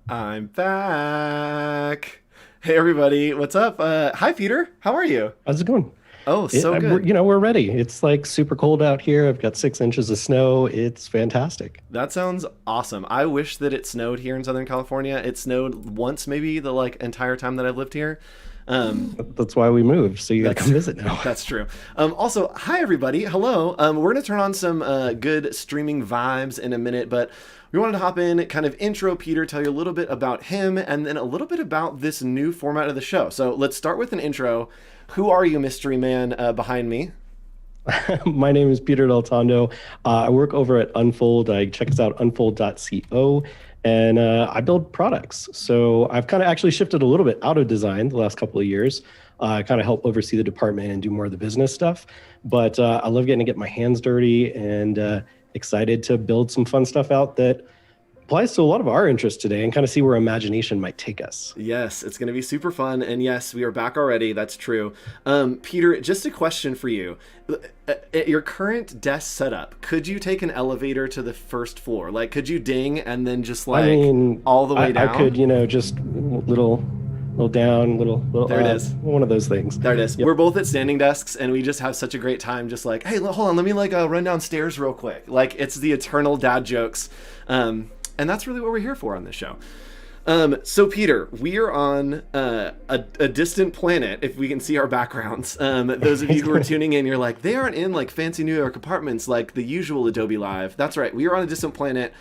I'm back. Hey everybody, what's up? Hi Peter, how are you? How's it going? Oh, so We're, good. we're ready. It's like super cold out here. I've got 6 inches of snow. It's fantastic. That sounds awesome. I wish that it snowed here in Southern California. It snowed once, maybe the entire time that I've lived here. That's why we moved. So you got to That's come visit now. that's true. Also, hi everybody. Hello. We're gonna turn on some good streaming vibes in a minute, but we wanted to hop in, kind of intro Peter, tell you a little bit about him, and then a little bit about this new format of the show. So let's start with an intro. Who are you, mystery man behind me? My name is Peter Deltondo. I work over at Unfold. I check us out, unfold.co, and I build products. So I've kind of actually shifted a little bit out of design the last couple of years. I kind of help oversee the department and do more of the business stuff. But I love getting to get my hands dirty and excited to build some fun stuff out that applies to a lot of our interests today and kind of see where imagination might take us. Yes, it's going to be super fun. And yes, we are back already. That's true. Peter, just a question for you. At your current desk setup, could you take an elevator to the first floor? Like, could you ding and then just I mean, all the way I could, down? just little down, little There it up, is. one of those things. There it is. Yep. We're both at standing desks, and we just have such a great time. Just like, hey, hold on, let me run downstairs real quick. Like it's the eternal dad jokes, and that's really what we're here for on this show. So Peter, we are on a distant planet. If we can see our backgrounds, those of you who are tuning in, you're like, they aren't in like fancy New York apartments like the usual Adobe Live. That's right, we are on a distant planet.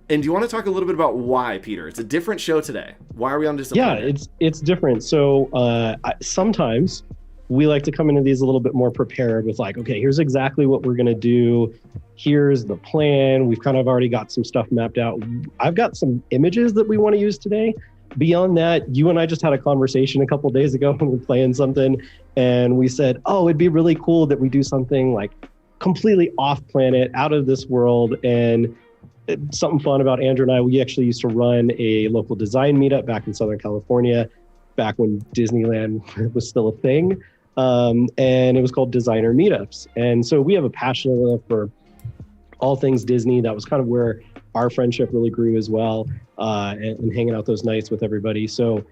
And do you want to talk a little bit about why, Peter? It's a different show today. Why are we on a distant Yeah, planet? it's different. So sometimes we like to come into these a little bit more prepared with like, okay, here's exactly what we're gonna do. Here's the plan. We've kind of already got some stuff mapped out. I've got some images that we want to use today. Beyond that, you and I just had a conversation a couple of days ago when we were playing something, and we said, oh, it'd be really cool that we do something like completely off planet, out of this world. And something fun about Andrew and I, we actually used to run a local design meetup back in Southern California, back when Disneyland was still a thing. And it was called Designer Meetups. And so we have a passion for all things Disney. That was kind of where our friendship really grew as well, and hanging out those nights with everybody. So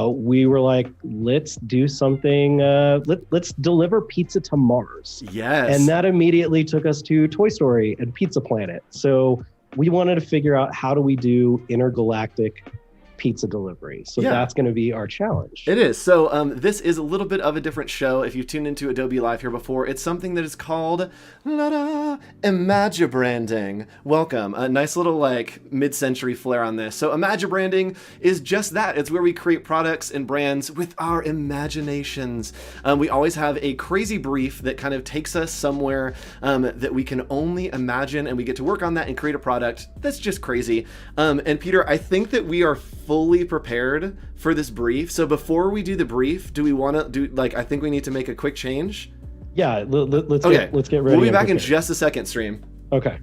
we were like, let's do something, let's deliver pizza to Mars. Yes. And that immediately took us to Toy Story and Pizza Planet. So we wanted to figure out, how do we do intergalactic pizza delivery? So Yeah. that's going to be our challenge. It is. So this is a little bit of a different show. If you've tuned into Adobe Live here before, it's something that is called Imagibranding. Welcome. A nice little mid-century flair on this. So Imagibranding is just that. It's where we create products and brands with our imaginations. We always have a crazy brief that kind of takes us somewhere that we can only imagine, and we get to work on that and create a product that's just crazy. And Peter, I think that we are fully prepared for this brief. So before we do the brief, do we want to do I think we need to make a quick change? Yeah, let's Okay. let's get ready. We'll be and back in prepared. just a second, stream. Okay.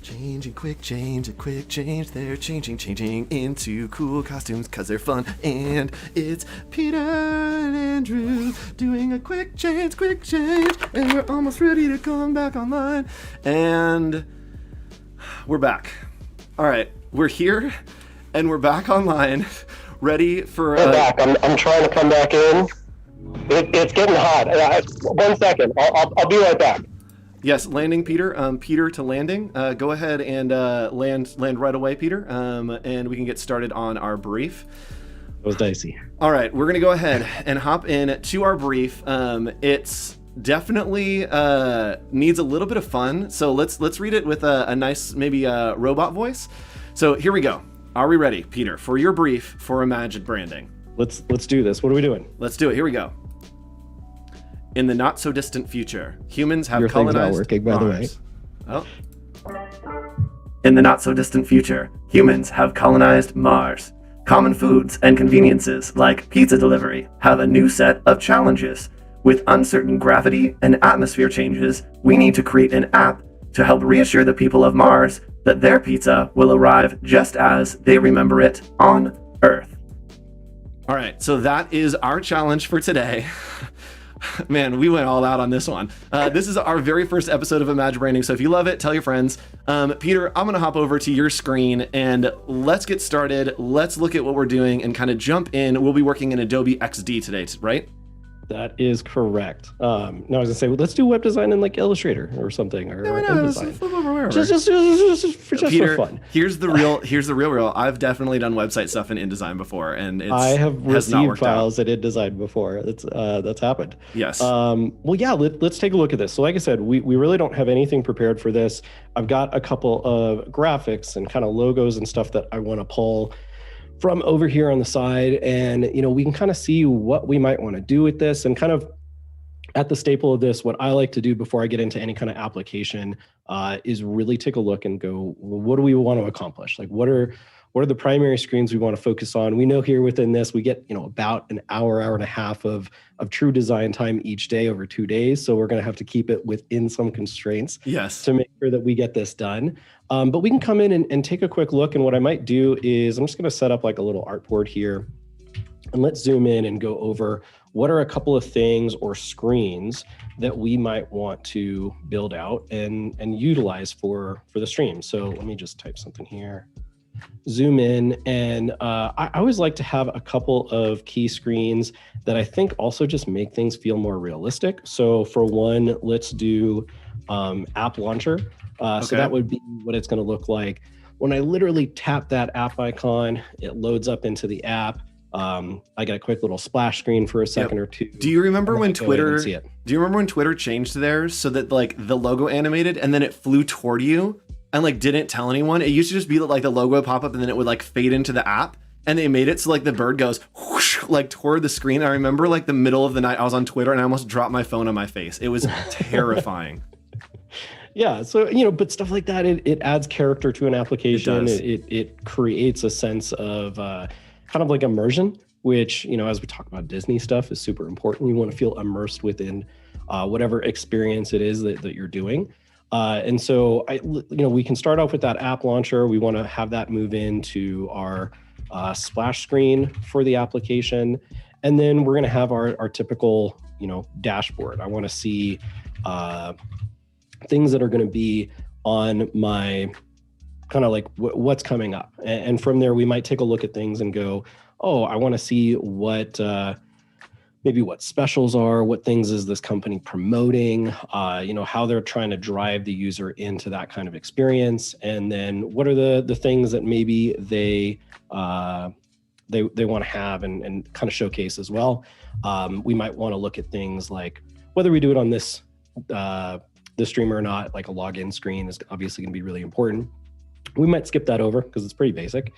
Changing, quick change, a quick change. They're changing into cool costumes because they're fun. And it's Peter and Andrew doing a quick change. And we're almost ready to come back online. And we're back. All right, we're here and we're back online, ready for. We're back. I'm trying to come back in. It's getting hot. 1 second. I'll be right back. Yes, landing, Peter. Peter to landing. Go ahead and land right away, Peter. And we can get started on our brief. It was dicey. All right, we're gonna go ahead and hop in to our brief. It's definitely needs a little bit of fun, so let's read it with a nice maybe robot voice. So here we go. Are we ready, Peter, for your brief for Imagibranding? Let's do this. What are we doing? Let's do it. Here we go. In the not so distant future, humans have Your thing's not colonized working, by the way. Mars. Oh. In the not so distant future, humans have colonized Mars. Common foods and conveniences like pizza delivery have a new set of challenges. With uncertain gravity and atmosphere changes, we need to create an app to help reassure the people of Mars that their pizza will arrive just as they remember it on Earth. All right, so that is our challenge for today. Man, we went all out on this one. This is our very first episode of Imagibranding, so if you love it, tell your friends. Peter, I'm gonna hop over to your screen and let's get started. Let's look at what we're doing and kind of jump in. We'll be working in Adobe XD today, right? That is correct. Now I was gonna say, well, let's do web design in like Illustrator or something, or InDesign. Just Peter, for fun. Here's the real. I've definitely done website stuff in InDesign before, and I have received files out. at InDesign before. That's happened. Yes. Well, yeah. Let's take a look at this. So, like I said, we really don't have anything prepared for this. I've got a couple of graphics and kind of logos and stuff that I want to pull from over here on the side, and we can kind of see what we might want to do with this, and kind of at the staple of this, what I like to do before I get into any kind of application is really take a look and go, well, what do we want to accomplish? Like, what are the primary screens we want to focus on? We know here within this, we get about an hour and a half of true design time each day over 2 days. So we're going to have to keep it within some constraints, yes, to make sure that we get this done. But we can come in and take a quick look. And what I might do is I'm just going to set up like a little artboard here, and let's zoom in and go over what are a couple of things or screens that we might want to build out and utilize for the stream. So let me just type something here. Zoom in, and I always like to have a couple of key screens that I think also just make things feel more realistic. So for one, let's do app launcher. Okay. So that would be what it's going to look like. When I literally tap that app icon, it loads up into the app. I get a quick little splash screen for a second or two. Do you remember when Twitter? Do you remember when Twitter changed theirs so that like the logo animated and then it flew toward you and like didn't tell anyone? It used to just be like the logo pop up and then it would like fade into the app. And they made it so like the bird goes whoosh, like toward the screen. I remember like the middle of the night I was on Twitter and I almost dropped my phone on my face. It was terrifying. Yeah, so but stuff like that, it adds character to an application. It creates a sense of kind of like immersion, which as we talk about Disney stuff is super important. You want to feel immersed within whatever experience it is that you're doing. And so we can start off with that app launcher. We want to have that move into our splash screen for the application, and then we're going to have our typical dashboard. I want to see things that are going to be on my kind of like what's coming up. And from there, we might take a look at things and go, oh, I want to see what maybe what specials are, what things is this company promoting, how they're trying to drive the user into that kind of experience. And then what are the things that maybe they want to have and kind of showcase as well. We might want to look at things like whether we do it on this streamer or not, like a login screen is obviously going to be really important. We might skip that over because it's pretty basic.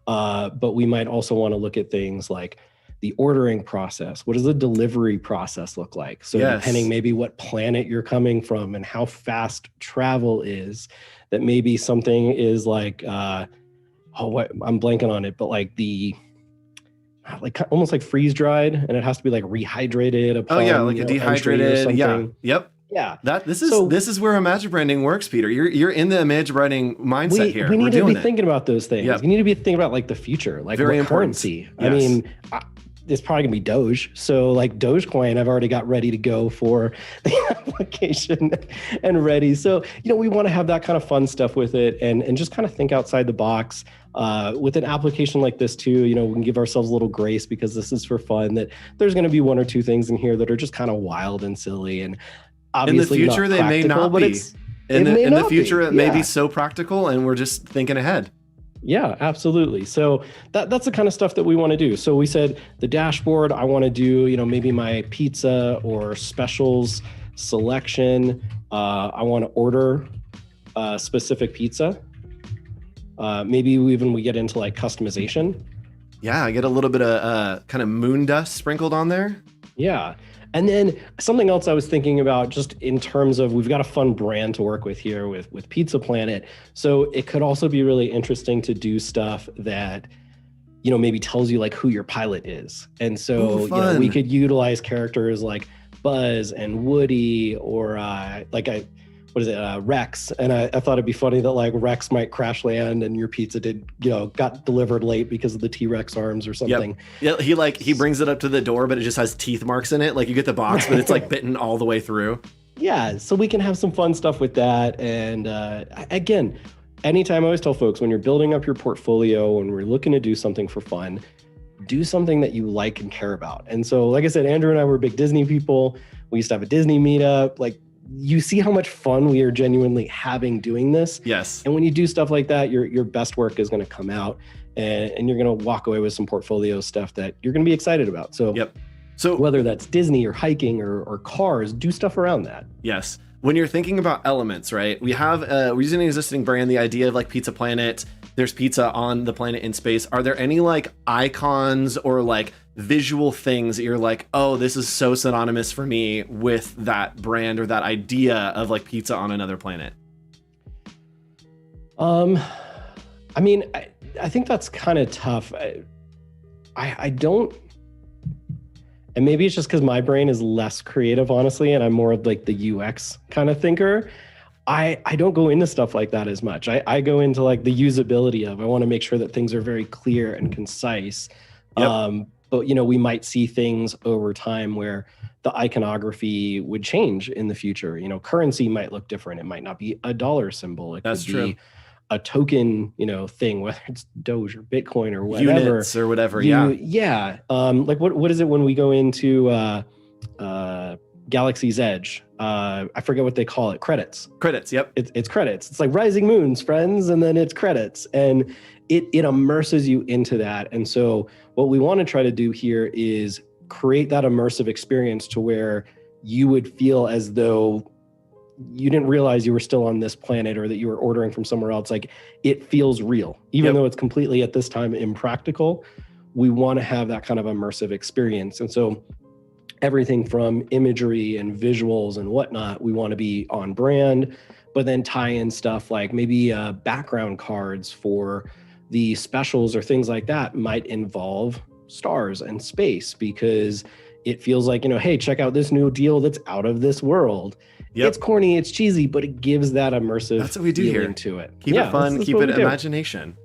But we might also want to look at things like the ordering process. What does the delivery process look like? So depending maybe what planet you're coming from and how fast travel is, that maybe something is like, I'm blanking on it, but like almost like freeze dried, and it has to be like rehydrated. Upon, like a dehydrated. Yep. Yeah. This is where Imagibranding works, Peter. You're in the Imagibranding mindset here. We need to be thinking about those things. Yep. We need to be thinking about like the future, like very what important currency. Yes. I mean, it's probably gonna be Doge. So like Dogecoin, I've already got ready to go for the application and ready. So, we want to have that kind of fun stuff with it and just kind of think outside the box. With an application like this too, we can give ourselves a little grace because this is for fun, that there's going to be one or two things in here that are just kind of wild and silly, and obviously in the future they may not be. In the future it may be so practical, and we're just thinking ahead. Yeah, absolutely. So that's the kind of stuff that we want to do. So we said the dashboard, I want to do, maybe my pizza or specials selection. I want to order a specific pizza. Maybe we get into like customization. Yeah, I get a little bit of kind of moon dust sprinkled on there. Yeah. And then something else I was thinking about, just in terms of, we've got a fun brand to work with here with Pizza Planet. So it could also be really interesting to do stuff that, maybe tells you like who your pilot is. And so, we could utilize characters like Buzz and Woody, or what is it, Rex. And I thought it'd be funny that like Rex might crash land and your pizza got delivered late because of the T-Rex arms or something. Yep. Yeah, he brings it up to the door, but it just has teeth marks in it. Like you get the box, but it's like bitten all the way through. Yeah, so we can have some fun stuff with that. And again, anytime I always tell folks, when you're building up your portfolio and we're looking to do something for fun, do something that you like and care about. And so, like I said, Andrew and I were big Disney people. We used to have a Disney meetup. Like, you see how much fun we are genuinely having doing this. Yes. And when you do stuff like that, your best work is going to come out, and you're going to walk away with some portfolio stuff that you're going to be excited about. So, yep. So whether that's Disney or hiking or cars, do stuff around that. Yes. When you're thinking about elements, right? We're using an existing brand, the idea of like Pizza Planet. There's pizza on the planet in space. Are there any like icons or like visual things that you're like, oh, this is so synonymous for me with that brand or that idea of like pizza on another planet? I mean, I think that's kind of tough. I don't, and maybe it's just because my brain is less creative, honestly, and I'm more of like the UX kind of thinker. I don't go into stuff like that as much. I go into like the usability of, I want to make sure that things are very clear and concise. Yep. But we might see things over time where the iconography would change in the future. Currency might look different. It might not be a dollar symbol. It That's could true. be a token, thing, whether it's Doge or Bitcoin or whatever. Units or whatever. Yeah. Like what is it when we go into Galaxy's Edge? I forget what they call it. Credits. Yep. It's credits. It's like Rising Moons, friends, and then it's credits, and it immerses you into that. And so what we want to try to do here is create that immersive experience to where you would feel as though you didn't realize you were still on this planet or that you were ordering from somewhere else. Like, it feels real, even though it's completely at this time impractical. We want to have that kind of immersive experience. And so everything from imagery and visuals and whatnot, we want to be on brand, but then tie in stuff like maybe background cards for the specials or things like that might involve stars and space, because it feels like, hey, check out this new deal that's out of this world. Yep. It's corny, it's cheesy, but it gives that immersive that's what we do feeling here. To it. Keep it fun, keep it imagination.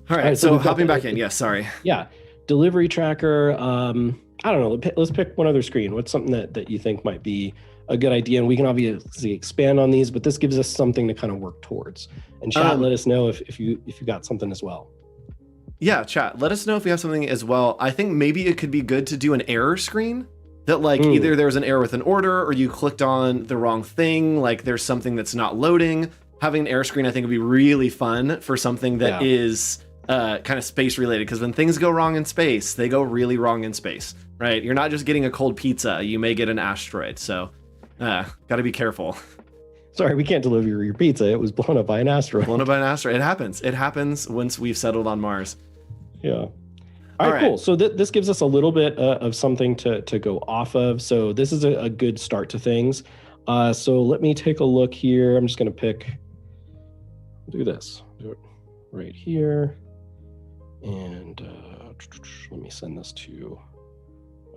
All right, so hopping back in. Yes, sorry. Yeah, delivery tracker. I don't know. Let's pick one other screen. What's something that you think might be a good idea? And we can obviously expand on these, but this gives us something to kind of work towards. And chat, let us know if you got something as well. Yeah, chat, let us know if you have something as well. I think maybe it could be good to do an error screen that like either there's an error with an order or you clicked on the wrong thing, like there's something that's not loading. Having an error screen I think would be really fun for something that is kind of space related, because when things go wrong in space, they go really wrong in space, right? You're not just getting a cold pizza, you may get an asteroid. So gotta be careful. Sorry, we can't deliver your pizza. It was blown up by an asteroid. Blown up by an asteroid. It happens. It happens once we've settled on Mars. Yeah. All right, cool. So this gives us a little bit of something to go off of. So this is a good start to things. So let me take a look here. I'm just going to do this. Do it right here. And let me send this to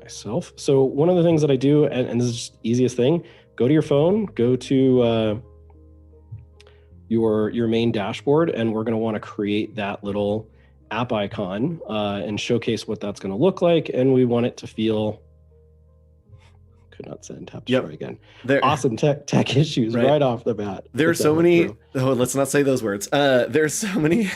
myself. So one of the things that I do, and this is just the easiest thing, go to your phone, go to your main dashboard, and we're going to want to create that little app icon and showcase what that's going to look like. And we want it to feel, could not send, tap to try again. Awesome tech issues right off the bat. There are so many, let's not say those words. There's so many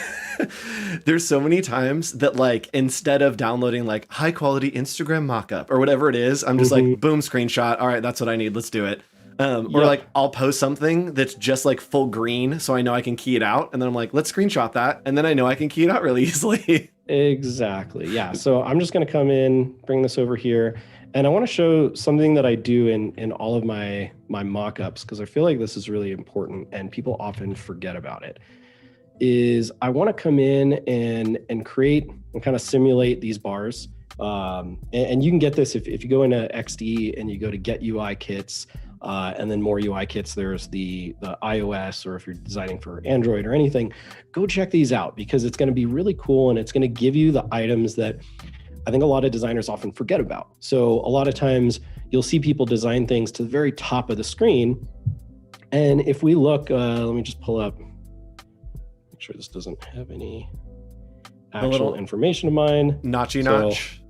times that like, instead of downloading like high quality Instagram mockup or whatever it is, I'm just like, boom, screenshot. All right, that's what I need. Let's do it. Or like I'll post something that's just like full green so I know I can key it out, and then I'm like, let's screenshot that, and then I know I can key it out really easily. Exactly. Yeah. So I'm just going to come in, bring this over here, and I want to show something that I do in all of my mockups, because I feel like this is really important and people often forget about it. Is I want to come in and create and kind of simulate these bars. And you can get this if you go into XD and you go to Get UI Kits, and then more UI kits. There's the iOS, or if you're designing for Android or anything, go check these out, because it's going to be really cool, and it's going to give you the items that I think a lot of designers often forget about. So a lot of times you'll see people design things to the very top of the screen, And if we look, let me just pull up, make sure this doesn't have any actual information of mine. Notchy notch.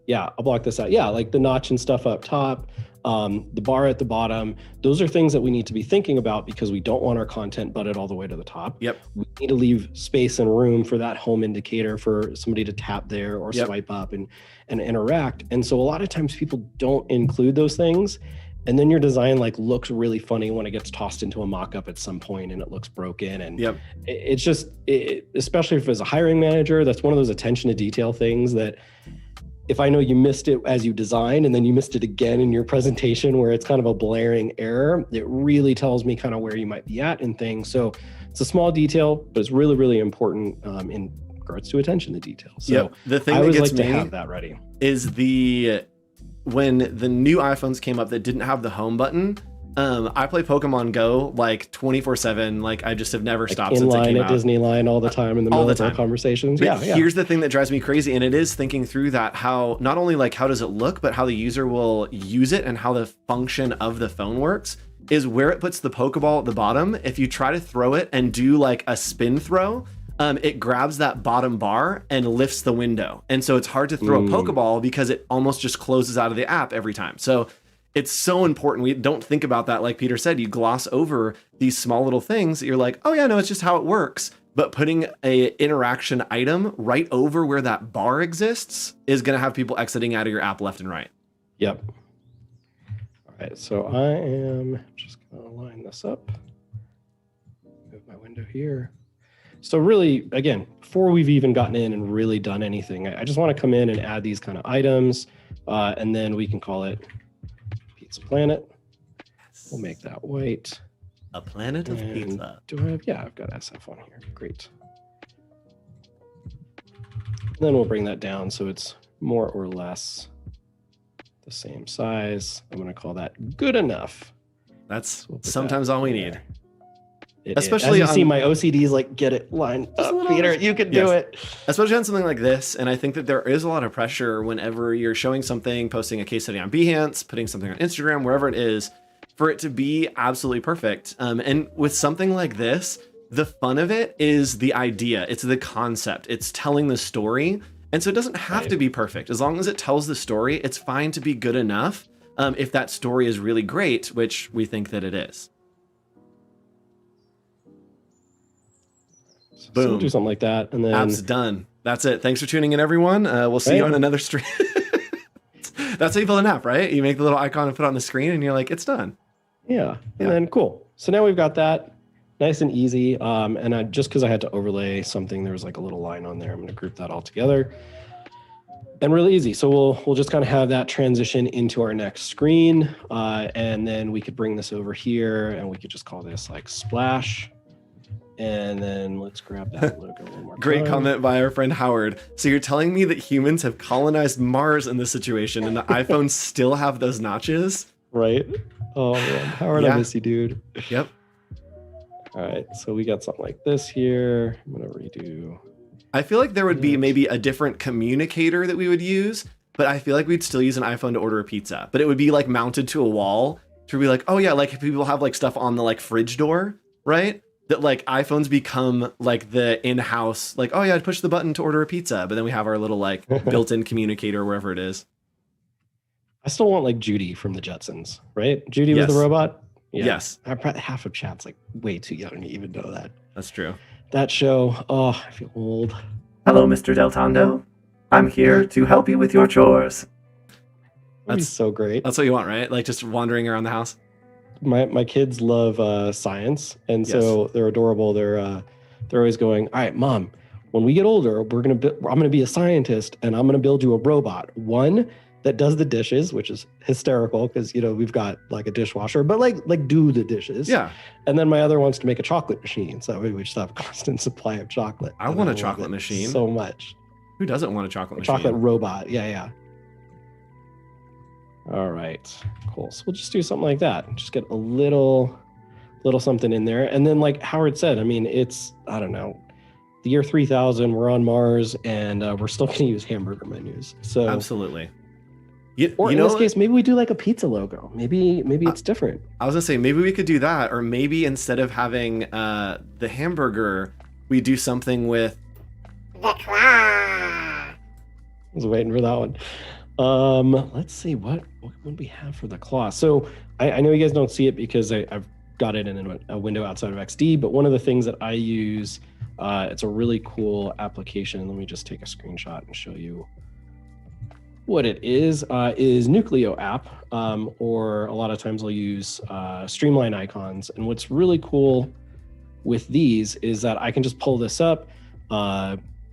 Yeah, I'll block this out. Yeah, like the notch and stuff up top, the bar at the bottom. Those are things that we need to be thinking about because we don't want our content butted all the way to the top. Yep. We need to leave space and room for that home indicator for somebody to tap there or swipe up and interact. And so a lot of times people don't include those things. And then your design like looks really funny when it gets tossed into a mock-up at some point and it looks broken. And it's just, especially if it's a hiring manager, that's one of those attention to detail things that if I know you missed it as you design and then you missed it again in your presentation where it's kind of a blaring error, it really tells me kind of where you might be at in things. So it's a small detail, but it's really, really important in regards to attention to detail. So the thing I that always gets like to me have that ready. Is when the new iPhones came up that didn't have the home button. I play Pokemon Go like 24/7. Like I just have never stopped since it came out. In line at Disneyland all the time in the middle of our conversations. But here's the thing that drives me crazy, and it is thinking through that how not only like how does it look, but how the user will use it and how the function of the phone works is where it puts the Pokeball at the bottom. If you try to throw it and do like a spin throw, it grabs that bottom bar and lifts the window. And so it's hard to throw a Pokeball because it almost just closes out of the app every time. So it's so important. We don't think about that. Like Peter said, you gloss over these small little things that you're like, oh yeah, no, it's just how it works. But putting a interaction item right over where that bar exists is going to have people exiting out of your app left and right. Yep. All right. So I am just going to line this up. Move my window here. So really, again, before we've even gotten in and really done anything, I just want to come in and add these kind of items, and then we can call it Pizza Planet. We'll make that white. A planet of pizza. Do I have? Yeah, I've got SF on here. Great. Then we'll bring that down so it's more or less the same size. I'm going to call that good enough. That's sometimes all we need. Especially as you see my OCDs like get it lined up. Peter, you can do it. Especially on something like this. And I think that there is a lot of pressure whenever you're showing something, posting a case study on Behance, putting something on Instagram, wherever it is, for it to be absolutely perfect. And with something like this, the fun of it is the idea. It's the concept. It's telling the story. And so it doesn't have to be perfect. As long as it tells the story, it's fine to be good enough if that story is really great, which we think that it is. Boom. So we'll do something like that. And then app's done. That's it. Thanks for tuning in, everyone. We'll see you on another stream. That's how you build an app, right? You make the little icon and put it on the screen and you're like, it's done. Yeah. And then cool. So now we've got that nice and easy. And I just because I had to overlay something, there was like a little line on there. I'm going to group that all together. And really easy. So we'll just kind of have that transition into our next screen. And then we could bring this over here and we could just call this like splash. And then let's grab that logo one more Great time. comment by our friend Howard. So you're telling me that humans have colonized Mars in this situation and the iPhones still have those notches? Right. Oh man, Howard, I miss you, dude. Yep. All right, so we got something like this here. I'm gonna redo. I feel like there would be maybe a different communicator that we would use, but I feel like we'd still use an iPhone to order a pizza. But it would be like mounted to a wall to be like, oh yeah, like people have like stuff on the like fridge door, right? That like iPhones become like the in-house, like, oh yeah, I'd push the button to order a pizza, but then we have our little like built-in communicator wherever it is. I still want like Judy from the Jetsons, right? Judy was the robot. Yeah. Yes. Half of chat's like way too young to even know that. That's true. That show. Oh, I feel old. Hello, Mr. Deltondo. I'm here to help you with your chores. That's so great. That's what you want, right? Like just wandering around the house. My kids love science, and so they're adorable. They're always going, all right, Mom, when we get older, I'm gonna be a scientist, and I'm gonna build you a robot. One that does the dishes, which is hysterical because we've got like a dishwasher, but like do the dishes. Yeah. And then my other wants to make a chocolate machine, so that way we just have a constant supply of chocolate. I want a chocolate machine so much. Who doesn't want a chocolate machine? Chocolate robot. Yeah. All right, cool. So we'll just do something like that. Just get a little something in there. And then like Howard said, I mean, it's, I don't know, the year 3000, we're on Mars and we're still going to use hamburger menus. So absolutely. Or you in know this what? case, maybe we do like a pizza logo. Maybe it's different. I was gonna say maybe we could do that, or maybe instead of having the hamburger, we do something with The claw. I was waiting for that one. Let's see what would we have for the claw. So I know you guys don't see it because I've got it in a window outside of XD, but one of the things that I use, it's a really cool application. Let me just take a screenshot and show you what it is Nucleo app, or a lot of times I'll use Streamline icons. And what's really cool with these is that I can just pull this up,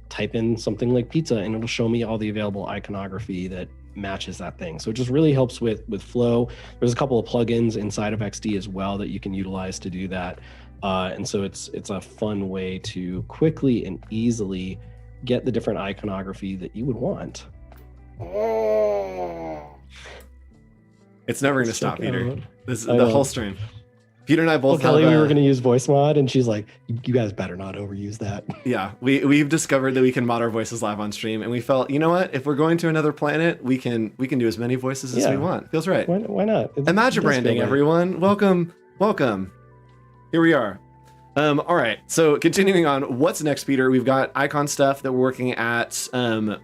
type in something like pizza, and it'll show me all the available iconography that matches that thing. So it just really helps with flow. There's a couple of plugins inside of XD as well that you can utilize to do that. And so it's a fun way to quickly and easily get the different iconography that you would want. It's never gonna stop, Check Peter. out. This is I the know. whole stream. Peter and I both Kelly, have we were going to use voice mod, and she's like, "You guys better not overuse that." yeah, we've discovered that we can mod our voices live on stream, and we felt, you know what? If we're going to another planet, we can do as many voices as we want. Feels right. Why not? Imagibranding, everyone. Welcome. Here we are. All right. So continuing on, what's next, Peter? We've got icon stuff that we're working at.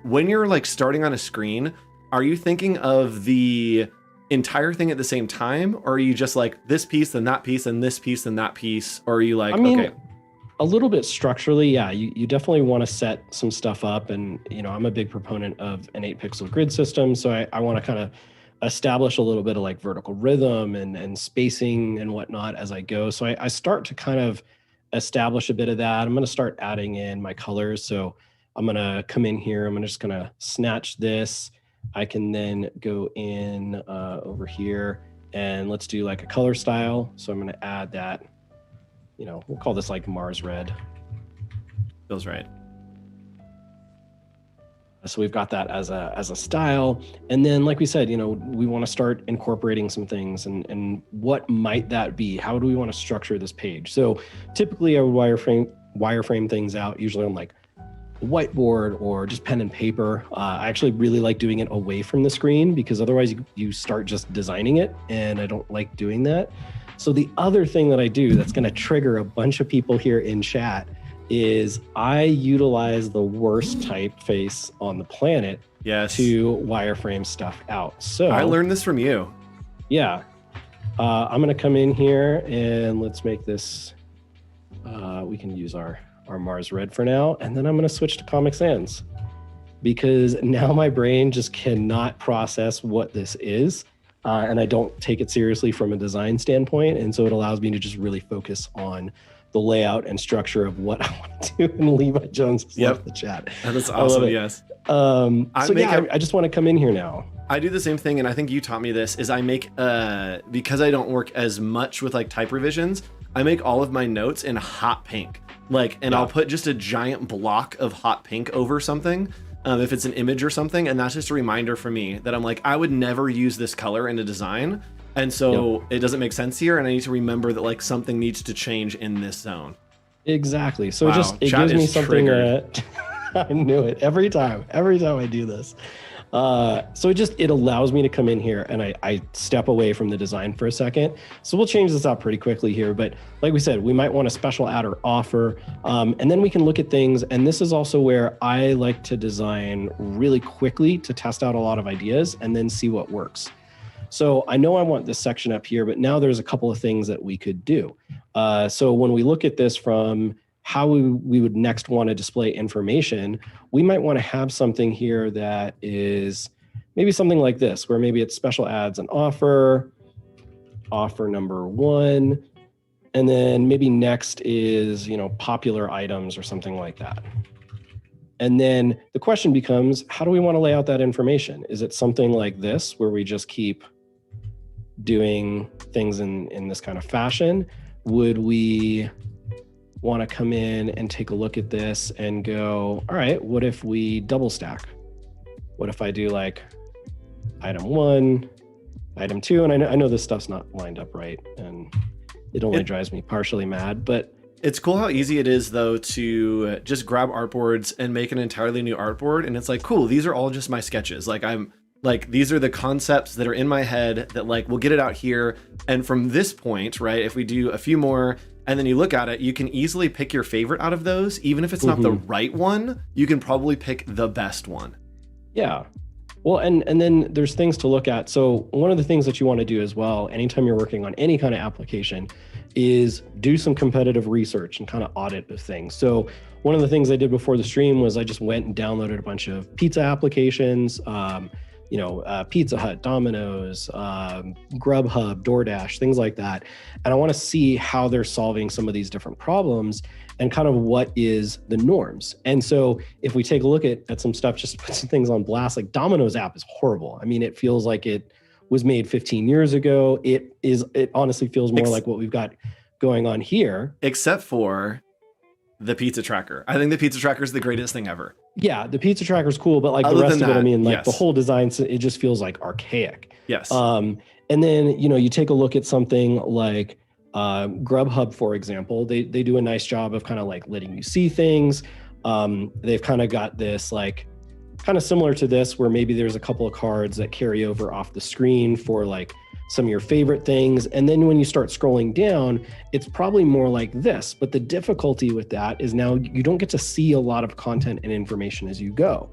When you're like starting on a screen, are you thinking of the entire thing at the same time, or are you just like this piece and that piece and this piece and that piece, or are you like, okay, a little bit structurally, yeah, you definitely want to set some stuff up. And I'm a big proponent of an 8-pixel grid system, so I want to kind of establish a little bit of like vertical rhythm and spacing and whatnot as I go. So I start to kind of establish a bit of that. I'm going to start adding in my colors. So I'm going to come in here, I'm just going to snatch this. I can then go in over here and let's do like a color style. So I'm going to add that, we'll call this like Mars red. feels right. So we've got that as a style. And then, like we said, we want to start incorporating some things, and what might that be? How do we want to structure this page? So typically I would wireframe things out, usually on like whiteboard or just pen and paper. I actually really like doing it away from the screen, because otherwise you start just designing it, and I don't like doing that. So the other thing that I do that's going to trigger a bunch of people here in chat is I utilize the worst typeface on the planet to wireframe stuff out. So I learned this from you. Yeah. I'm going to come in here and let's make this, we can use our Mars red for now. And then I'm going to switch to Comic Sans, because now my brain just cannot process what this is. And I don't take it seriously from a design standpoint. And so it allows me to just really focus on the layout and structure of what I want to do. And Levi Jones left the chat. That's awesome. Yes. I just want to come in here now. I do the same thing, and I think you taught me this, is I make, because I don't work as much with like type revisions, I make all of my notes in hot pink. I'll put just a giant block of hot pink over something, if it's an image or something, and that's just a reminder for me that I'm like, I would never use this color in a design, and so it doesn't make sense here, and I need to remember that like something needs to change in this zone. Exactly. So it gives me something. I knew it every time I do this. So it allows me to come in here and I step away from the design for a second. So we'll change this up pretty quickly here, but like we said, we might want a special add or offer, and then we can look at things. And this is also where I like to design really quickly to test out a lot of ideas and then see what works. So I know I want this section up here, but now there's a couple of things that we could do. So when we look at this from how we would next want to display information, we might want to have something here that is maybe something like this, where maybe it's special ads and offer number 1, and then maybe next is, popular items or something like that. And then the question becomes, how do we want to lay out that information? Is it something like this, where we just keep doing things in this kind of fashion? Would we want to come in and take a look at this and go, all right, what if we double stack? What if I do like item 1, item 2? And I know this stuff's not lined up right, and it only drives me partially mad, but it's cool how easy it is though to just grab artboards and make an entirely new artboard, and it's like, cool, these are all just my sketches. Like I'm Like, these are the concepts that are in my head that like, we'll get it out here. And from this point, right, if we do a few more and then you look at it, you can easily pick your favorite out of those. Even if it's not the right one, you can probably pick the best one. Yeah. Well, and then there's things to look at. So one of the things that you want to do as well, anytime you're working on any kind of application, is do some competitive research and kind of audit of things. So one of the things I did before the stream was I just went and downloaded a bunch of pizza applications, Pizza Hut, Domino's, Grubhub, DoorDash, things like that. And I want to see how they're solving some of these different problems and kind of what is the norms. And so if we take a look at some stuff, just to put some things on blast, like Domino's app is horrible. I mean, it feels like it was made 15 years ago. It honestly feels more like what we've got going on here. Except for the pizza tracker. I think the pizza tracker is the greatest thing ever. Yeah, the pizza tracker is cool, but like the rest of it, I mean, like the whole design, it just feels like archaic. Yes. And then, you take a look at something like Grubhub, for example. They do a nice job of kind of like letting you see things. They've kind of got this like kind of similar to this, where maybe there's a couple of cards that carry over off the screen for like some of your favorite things. And then when you start scrolling down, it's probably more like this. But the difficulty with that is now you don't get to see a lot of content and information as you go.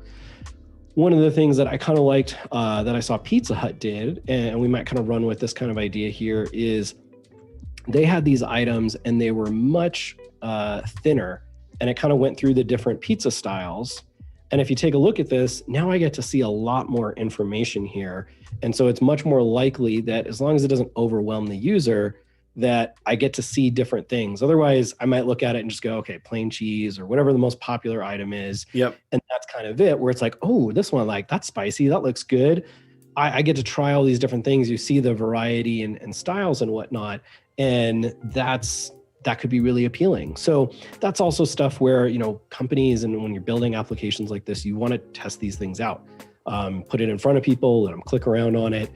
One of the things that I kind of liked that I saw Pizza Hut did, and we might kind of run with this kind of idea here, is they had these items and they were much thinner, and it kind of went through the different pizza styles. And if you take a look at this, now I get to see a lot more information here. And so it's much more likely that as long as it doesn't overwhelm the user, that I get to see different things. Otherwise, I might look at it and just go, okay, plain cheese or whatever the most popular item is. Yep. And that's kind of it, where it's like, oh, this one, like, that's spicy, that looks good. I get to try all these different things. You see the variety and styles and whatnot. And that could be really appealing. So that's also stuff where, companies, and when you're building applications like this, you want to test these things out. Put it in front of people, let them click around on it,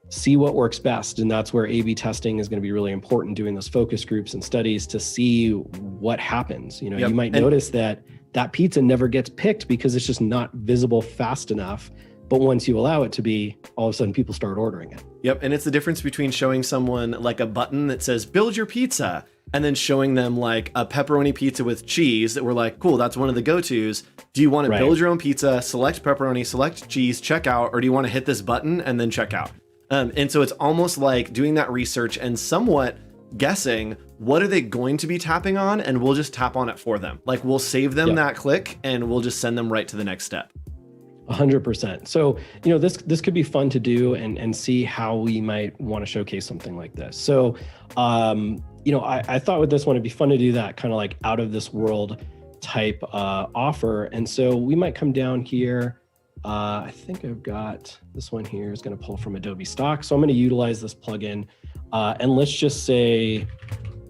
see what works best. And that's where A/B testing is going to be really important, doing those focus groups and studies to see what happens. You might notice that pizza never gets picked because it's just not visible fast enough. But once you allow it to be, all of a sudden people start ordering it. Yep. And it's the difference between showing someone like a button that says, build your pizza, and then showing them like a pepperoni pizza with cheese that we're like, cool, that's one of the go-tos. Do you want to build your own pizza, select pepperoni, select cheese, check out, or do you want to hit this button and then check out? And so it's almost like doing that research and somewhat guessing what are they going to be tapping on, and we'll just tap on it for them. Like, we'll save them that click and we'll just send them right to the next step. 100%. So, this could be fun to do and see how we might want to showcase something like this. So, I thought with this one, it'd be fun to do that kind of like out of this world type offer. And so we might come down here. I think I've got this one here is going to pull from Adobe stock. So I'm going to utilize this plugin. And let's just say,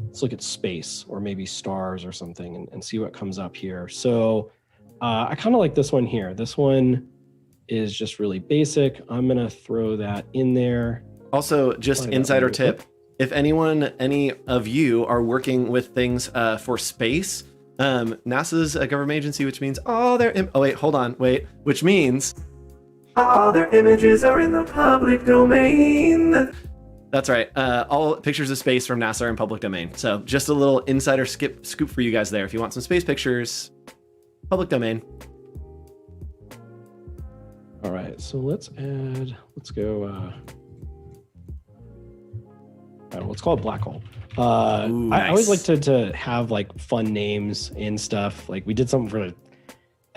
let's look at space or maybe stars or something and see what comes up here. So I kind of like this one here. This one is just really basic. I'm going to throw that in there. Also, just insider tip. If any of you are working with things for space, NASA's a government agency, which means which means all their images are in the public domain. That's right. All pictures of space from NASA are in public domain. So just a little insider scoop for you guys there. If you want some space pictures, public domain. All right, so let's go. Let's call it black hole. Ooh, I always like to have like fun names and stuff. Like we did something for a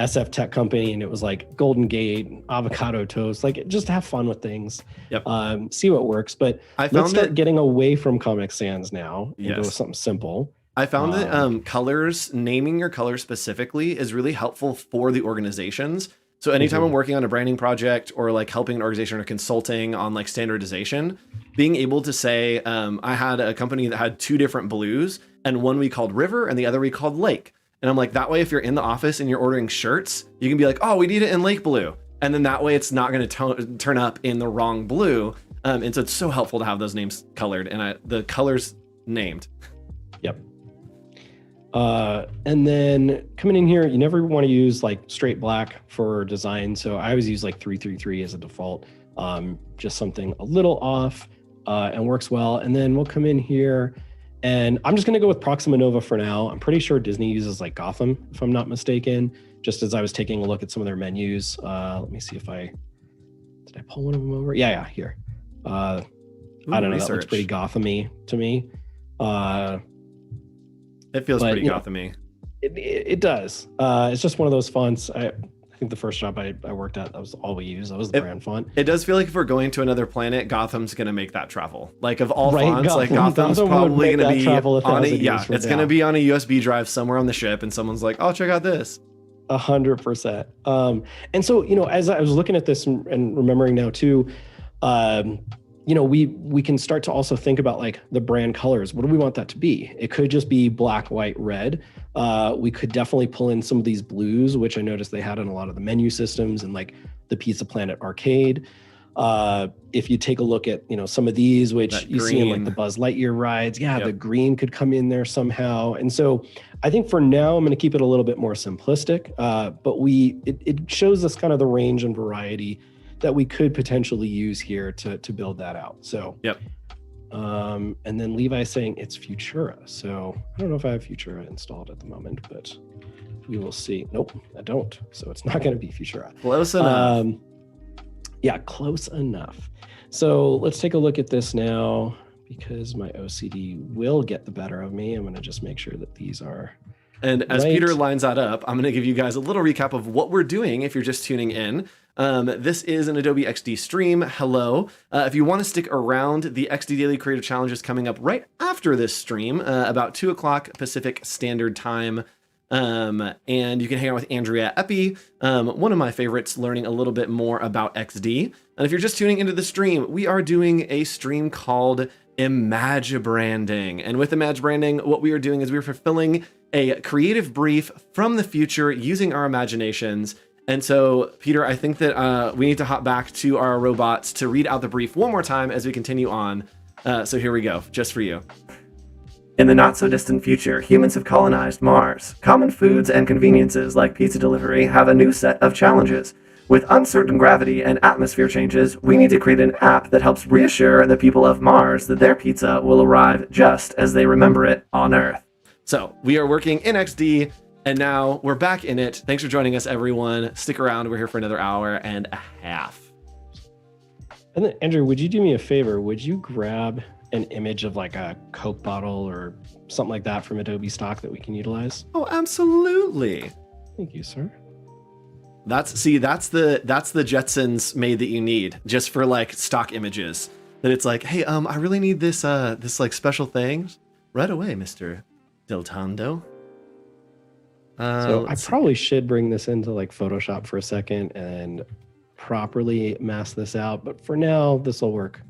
SF tech company and it was like Golden Gate, avocado toast, like just have fun with things. Yep. See what works. But let's start getting away from Comic Sans now and go with something simple. I found that colors, naming your color specifically is really helpful for the organizations. So anytime I'm working on a branding project or like helping an organization or consulting on like standardization, being able to say, I had a company that had two different blues and one we called river and the other we called lake. And I'm like, that way, if you're in the office and you're ordering shirts, you can be like, oh, we need it in lake blue. And then that way it's not going to turn up in the wrong blue. And so it's so helpful to have those names colored and the colors named. Yep. And then coming in here, you never want to use like straight black for design. So I always use like 333 as a default, just something a little off and works well. And then we'll come in here and I'm just going to go with Proxima Nova for now. I'm pretty sure Disney uses like Gotham, if I'm not mistaken, just as I was taking a look at some of their menus. Let me see if did I pull one of them over? Yeah, here. I don't know, that looks pretty Gotham-y to me. It feels pretty Gotham-y. It does. It's just one of those fonts. I think the first job I worked at, that was all we used. That was the brand font. It does feel like if we're going to another planet, Gotham's going to make that travel. Like of all right, fonts, like Gotham's probably going to be on it's going to be on a USB drive somewhere on the ship, and someone's like, "Oh, check out this." 100%. And so, as I was looking at this and remembering now too, we can start to also think about like the brand colors. What do we want that to be? It could just be black, white, red. We could definitely pull in some of these blues, which I noticed they had in a lot of the menu systems and like the Pizza Planet arcade. If you take a look at, some of these, which you see in like the Buzz Lightyear rides, the green could come in there somehow. And so I think for now, I'm going to keep it a little bit more simplistic, but it shows us kind of the range and variety that we could potentially use here to build that out. So, and then Levi's saying it's Futura. So I don't know if I have Futura installed at the moment, but we will see. Nope, I don't. So it's not going to be Futura. Close enough. Close enough. So let's take a look at this now because my OCD will get the better of me. I'm going to just make sure that these are And as Peter lines that up, I'm going to give you guys a little recap of what we're doing if you're just tuning in. This is an Adobe XD stream. Hello. If you want to stick around, the XD Daily Creative Challenge is coming up right after this stream, about 2 o'clock Pacific Standard Time. And you can hang out with Andrea Epi, one of my favorites, learning a little bit more about XD. And if you're just tuning into the stream, we are doing a stream called Imagibranding. And with Imagibranding, what we are doing is we're fulfilling a creative brief from the future using our imaginations. And so, Peter, I think that we need to hop back to our robots to read out the brief one more time as we continue on. So here we go, just for you. In the not-so-distant future, humans have colonized Mars. Common foods and conveniences like pizza delivery have a new set of challenges. With uncertain gravity and atmosphere changes, we need to create an app that helps reassure the people of Mars that their pizza will arrive just as they remember it on Earth. So we are working in XD, and now we're back in it. Thanks for joining us, everyone. Stick around. We're here for another hour and a half. And then, Andrew, would you do me a favor? Would you grab an image of like a Coke bottle or something like that from Adobe stock that we can utilize? Oh, absolutely. Thank you, sir. That's the Jetsons made that you need just for like stock images. That it's like, hey, I really need this this like special thing. Right away, Mr. Deltondo. So I probably should bring this into like Photoshop for a second and properly mask this out. But for now, this will work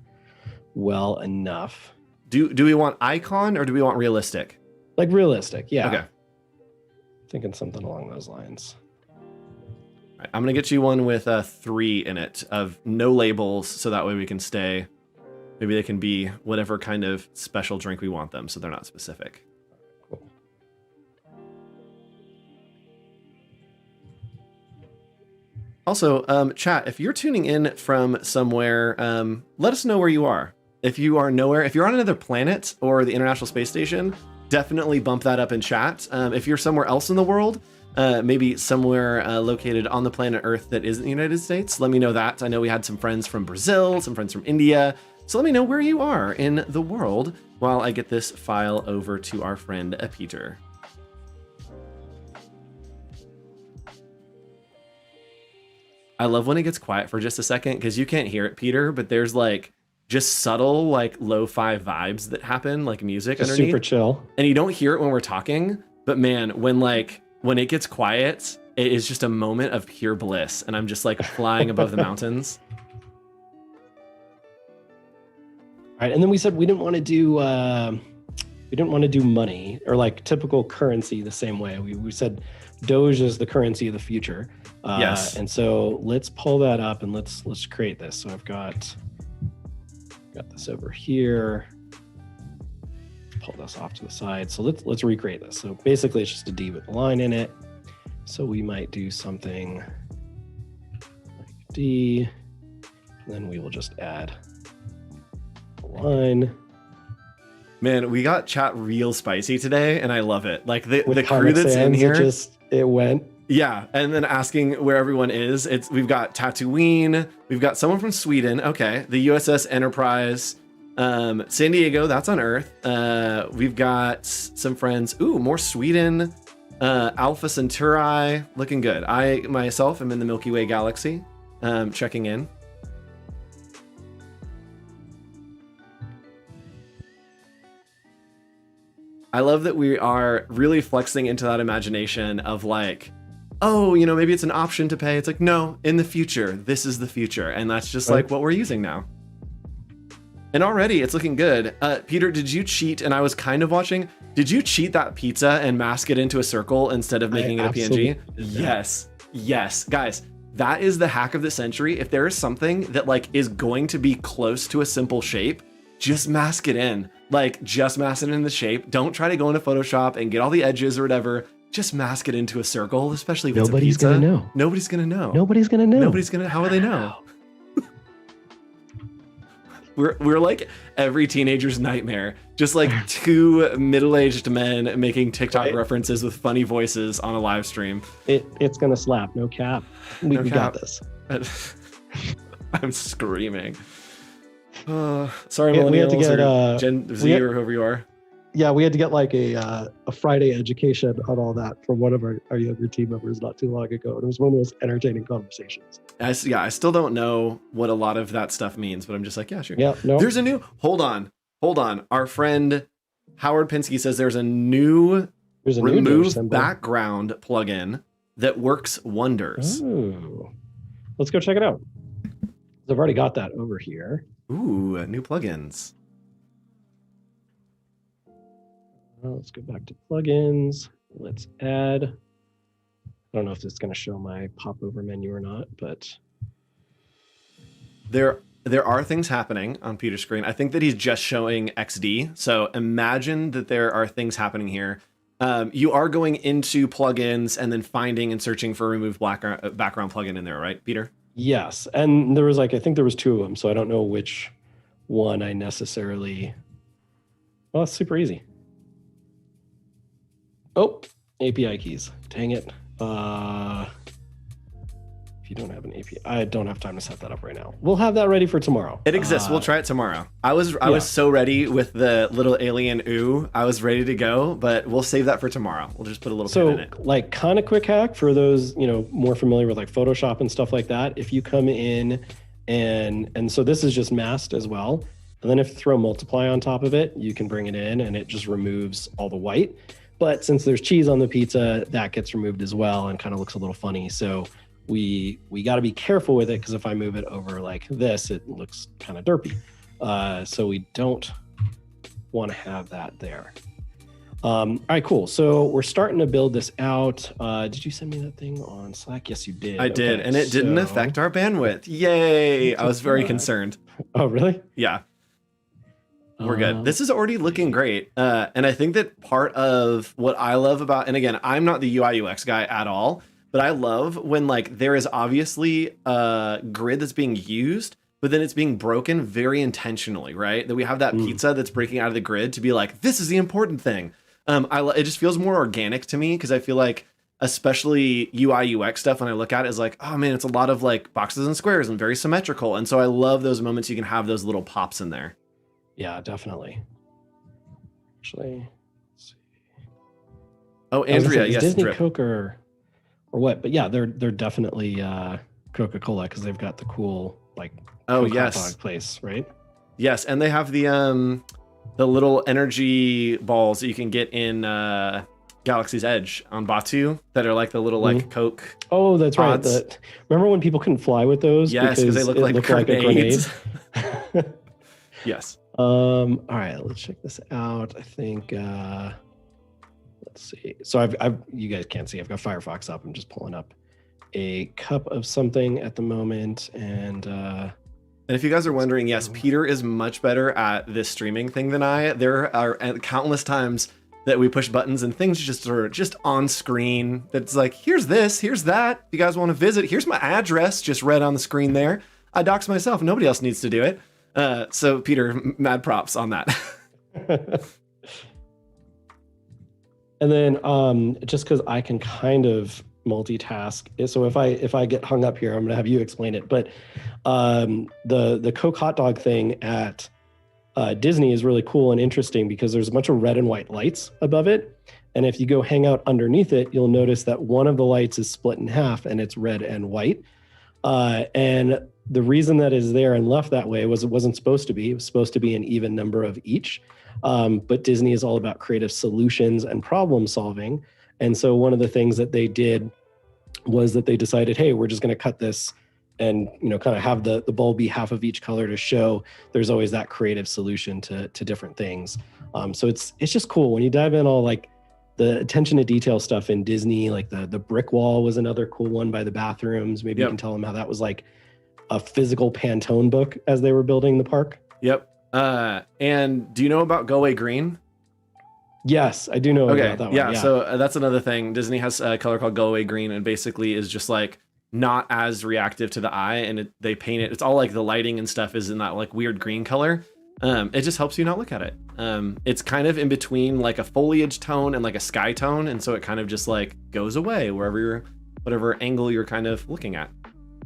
well enough. Do we want icon or do we want realistic? Like realistic, yeah. Okay. Thinking something along those lines. All right, I'm gonna get you one with 3 in it of no labels, so that way we can stay. Maybe they can be whatever kind of special drink we want them, so they're not specific. Cool. Also, chat, if you're tuning in from somewhere, let us know where you are. If you are nowhere, if you're on another planet or the International Space Station, definitely bump that up in chat. If you're somewhere else in the world, maybe somewhere located on the planet Earth that isn't the United States, let me know that. I know we had some friends from Brazil, some friends from India. So let me know where you are in the world while I get this file over to our friend Peter. I love when it gets quiet for just a second because you can't hear it, Peter, but there's like just subtle like lo-fi vibes that happen, like music just underneath. Super chill. And you don't hear it when we're talking, but man, when it gets quiet, it is just a moment of pure bliss, and I'm just like flying above the mountains. All right, and then we said we didn't want to do money or like typical currency the same way. We said Doge is the currency of the future. Yes. And so let's pull that up and let's create this. So I've got this over here. pull this off to the side. So let's recreate this. So basically it's just a D with a line in it. So we might do something like D, and then we will just add a line. Man, we got chat real spicy today, and I love it. Like the With crew that's in Sans, here. it went. Yeah, and then asking where everyone is. We've got Tatooine, we've got someone from Sweden. Okay, the USS Enterprise, San Diego. That's on Earth. We've got some friends. Ooh, more Sweden. Alpha Centauri, looking good. I myself am in the Milky Way galaxy, checking in. I love that we are really flexing into that imagination of like, oh, you know, maybe it's an option to pay. It's like, no, in the future, this is the future. And that's just like what we're using now. And already it's looking good. Peter, did you cheat? And I was kind of watching. Did you cheat that pizza and mask it into a circle instead of making it a PNG? Yes. Yes. Guys, that is the hack of the century. If there is something that like is going to be close to a simple shape, just mask it in. Like just mask it in the shape. Don't try to go into Photoshop and get all the edges or whatever. Just mask it into a circle, especially if it's a pizza. Nobody's gonna know. Nobody's gonna know. Nobody's gonna know. Nobody's gonna. How will they know? We're like every teenager's nightmare. Just like two middle-aged men making TikTok references with funny voices on a live stream. It's gonna slap. No cap. We got this. I'm screaming. Sorry, Yeah, we had to millennials get, or Gen Z or whoever you are. Yeah, we had to get like a Friday education on all that from one of our younger team members not too long ago. And it was one of the most entertaining conversations. I still don't know what a lot of that stuff means, but I'm just like, yeah, sure. Yeah, no. There's a new, hold on. Our friend Howard Pinsky says there's a new remove background plugin that works wonders. Ooh. Let's go check it out. I've already got that over here. Ooh, new plugins. Let's go back to plugins. Let's add. I don't know if this is going to show my popover menu or not, but there are things happening on Peter's screen. I think that he's just showing XD. So imagine that there are things happening here. You are going into plugins and then finding and searching for remove background plugin in there, right, Peter? yes. And there was I think there was two of them. So I don't know which one I necessarily. Well, it's super easy. Oh, API keys. Dang it. If you don't have an API, I don't have time to set that up right now. We'll have that ready for tomorrow. It exists. We'll try it tomorrow. I was so ready with the little alien ooh. I was ready to go, but we'll save that for tomorrow. We'll just put a little pin in it. So like kind of quick hack for those, more familiar with like Photoshop and stuff like that. If you come in and so this is just masked as well. And then if you throw multiply on top of it, you can bring it in and it just removes all the white. But since there's cheese on the pizza, that gets removed as well and kind of looks a little funny. So we got to be careful with it because if I move it over like this, it looks kind of derpy. So we don't want to have that there. All right, cool. So we're starting to build this out. Did you send me that thing on Slack? Yes, you did. I did, and it didn't affect our bandwidth. Yay! I was very concerned. Oh, really? Yeah. We're good. This is already looking great. And I think that part of what I love about, and again, I'm not the UI UX guy at all, but I love when like there is obviously a grid that's being used, but then it's being broken very intentionally, right? That we have that pizza that's breaking out of the grid to be like, this is the important thing. It just feels more organic to me because I feel like especially UI UX stuff when I look at it is like, oh man, it's a lot of like boxes and squares and very symmetrical. And so I love those moments you can have those little pops in there. Yeah, definitely. Actually, let's see. Oh, Andrea, yes, Disney, drip. Coke, or what? But yeah, they're definitely Coca-Cola because they've got the cool like Coke hot dog place, right? Yes, and they have the little energy balls that you can get in Galaxy's Edge on Batu that are like the little like Coke. Oh, that's pods. right. Remember when people couldn't fly with those? Yes, because they look like grenades. A grenade. Yes. All right, let's check this out. I think let's see. So I've you guys can't see. I've got Firefox up. I'm just pulling up a cup of something at the moment, and And if you guys are wondering, yes, Peter is much better at this streaming thing than I. There are countless times that we push buttons and things just are just on screen. That's like, here's this, here's that. If you guys want to visit, here's my address just read on the screen there. I dox myself. Nobody else needs to do it. So Peter, mad props on that. And then just because I can kind of multitask, so if I get hung up here, I'm gonna have you explain it. But the Coke hot dog thing at Disney is really cool and interesting because there's a bunch of red and white lights above it. And if you go hang out underneath it, you'll notice that one of the lights is split in half and it's red and white. And the reason that is there and left that way was it wasn't supposed to be. It was supposed to be an even number of each. But Disney is all about creative solutions and problem solving. And so one of the things that they did was that they decided, hey, we're just going to cut this and, you know, kind of have the bulb be half of each color to show there's always that creative solution to different things. So it's just cool when you dive in all like the attention to detail stuff in Disney, like the brick wall was another cool one by the bathrooms. Maybe you can tell them how that was like a physical Pantone book as they were building the park. Yep. And do you know about Go Away Green? Yes, I do know about that one. Yeah, so that's another thing. Disney has a color called Go Away Green, and basically is just like not as reactive to the eye, and they paint it. It's all like the lighting and stuff is in that like weird green color. It just helps you not look at it. It's kind of in between like a foliage tone and like a sky tone, and so it kind of just like goes away whatever angle you're kind of looking at.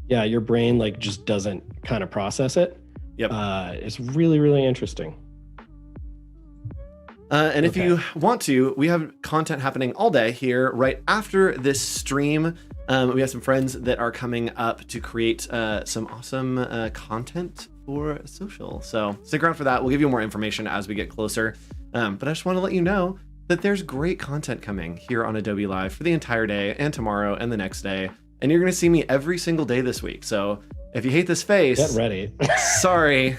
Yeah, your brain like just doesn't kind of process it. Yep. It's really, really interesting. And if you want to, we have content happening all day here right after this stream. We have some friends that are coming up to create some awesome content for social. So stick around for that. We'll give you more information as we get closer. But I just want to let you know that there's great content coming here on Adobe Live for the entire day and tomorrow and the next day. And you're going to see me every single day this week. So if you hate this face, get ready. Sorry.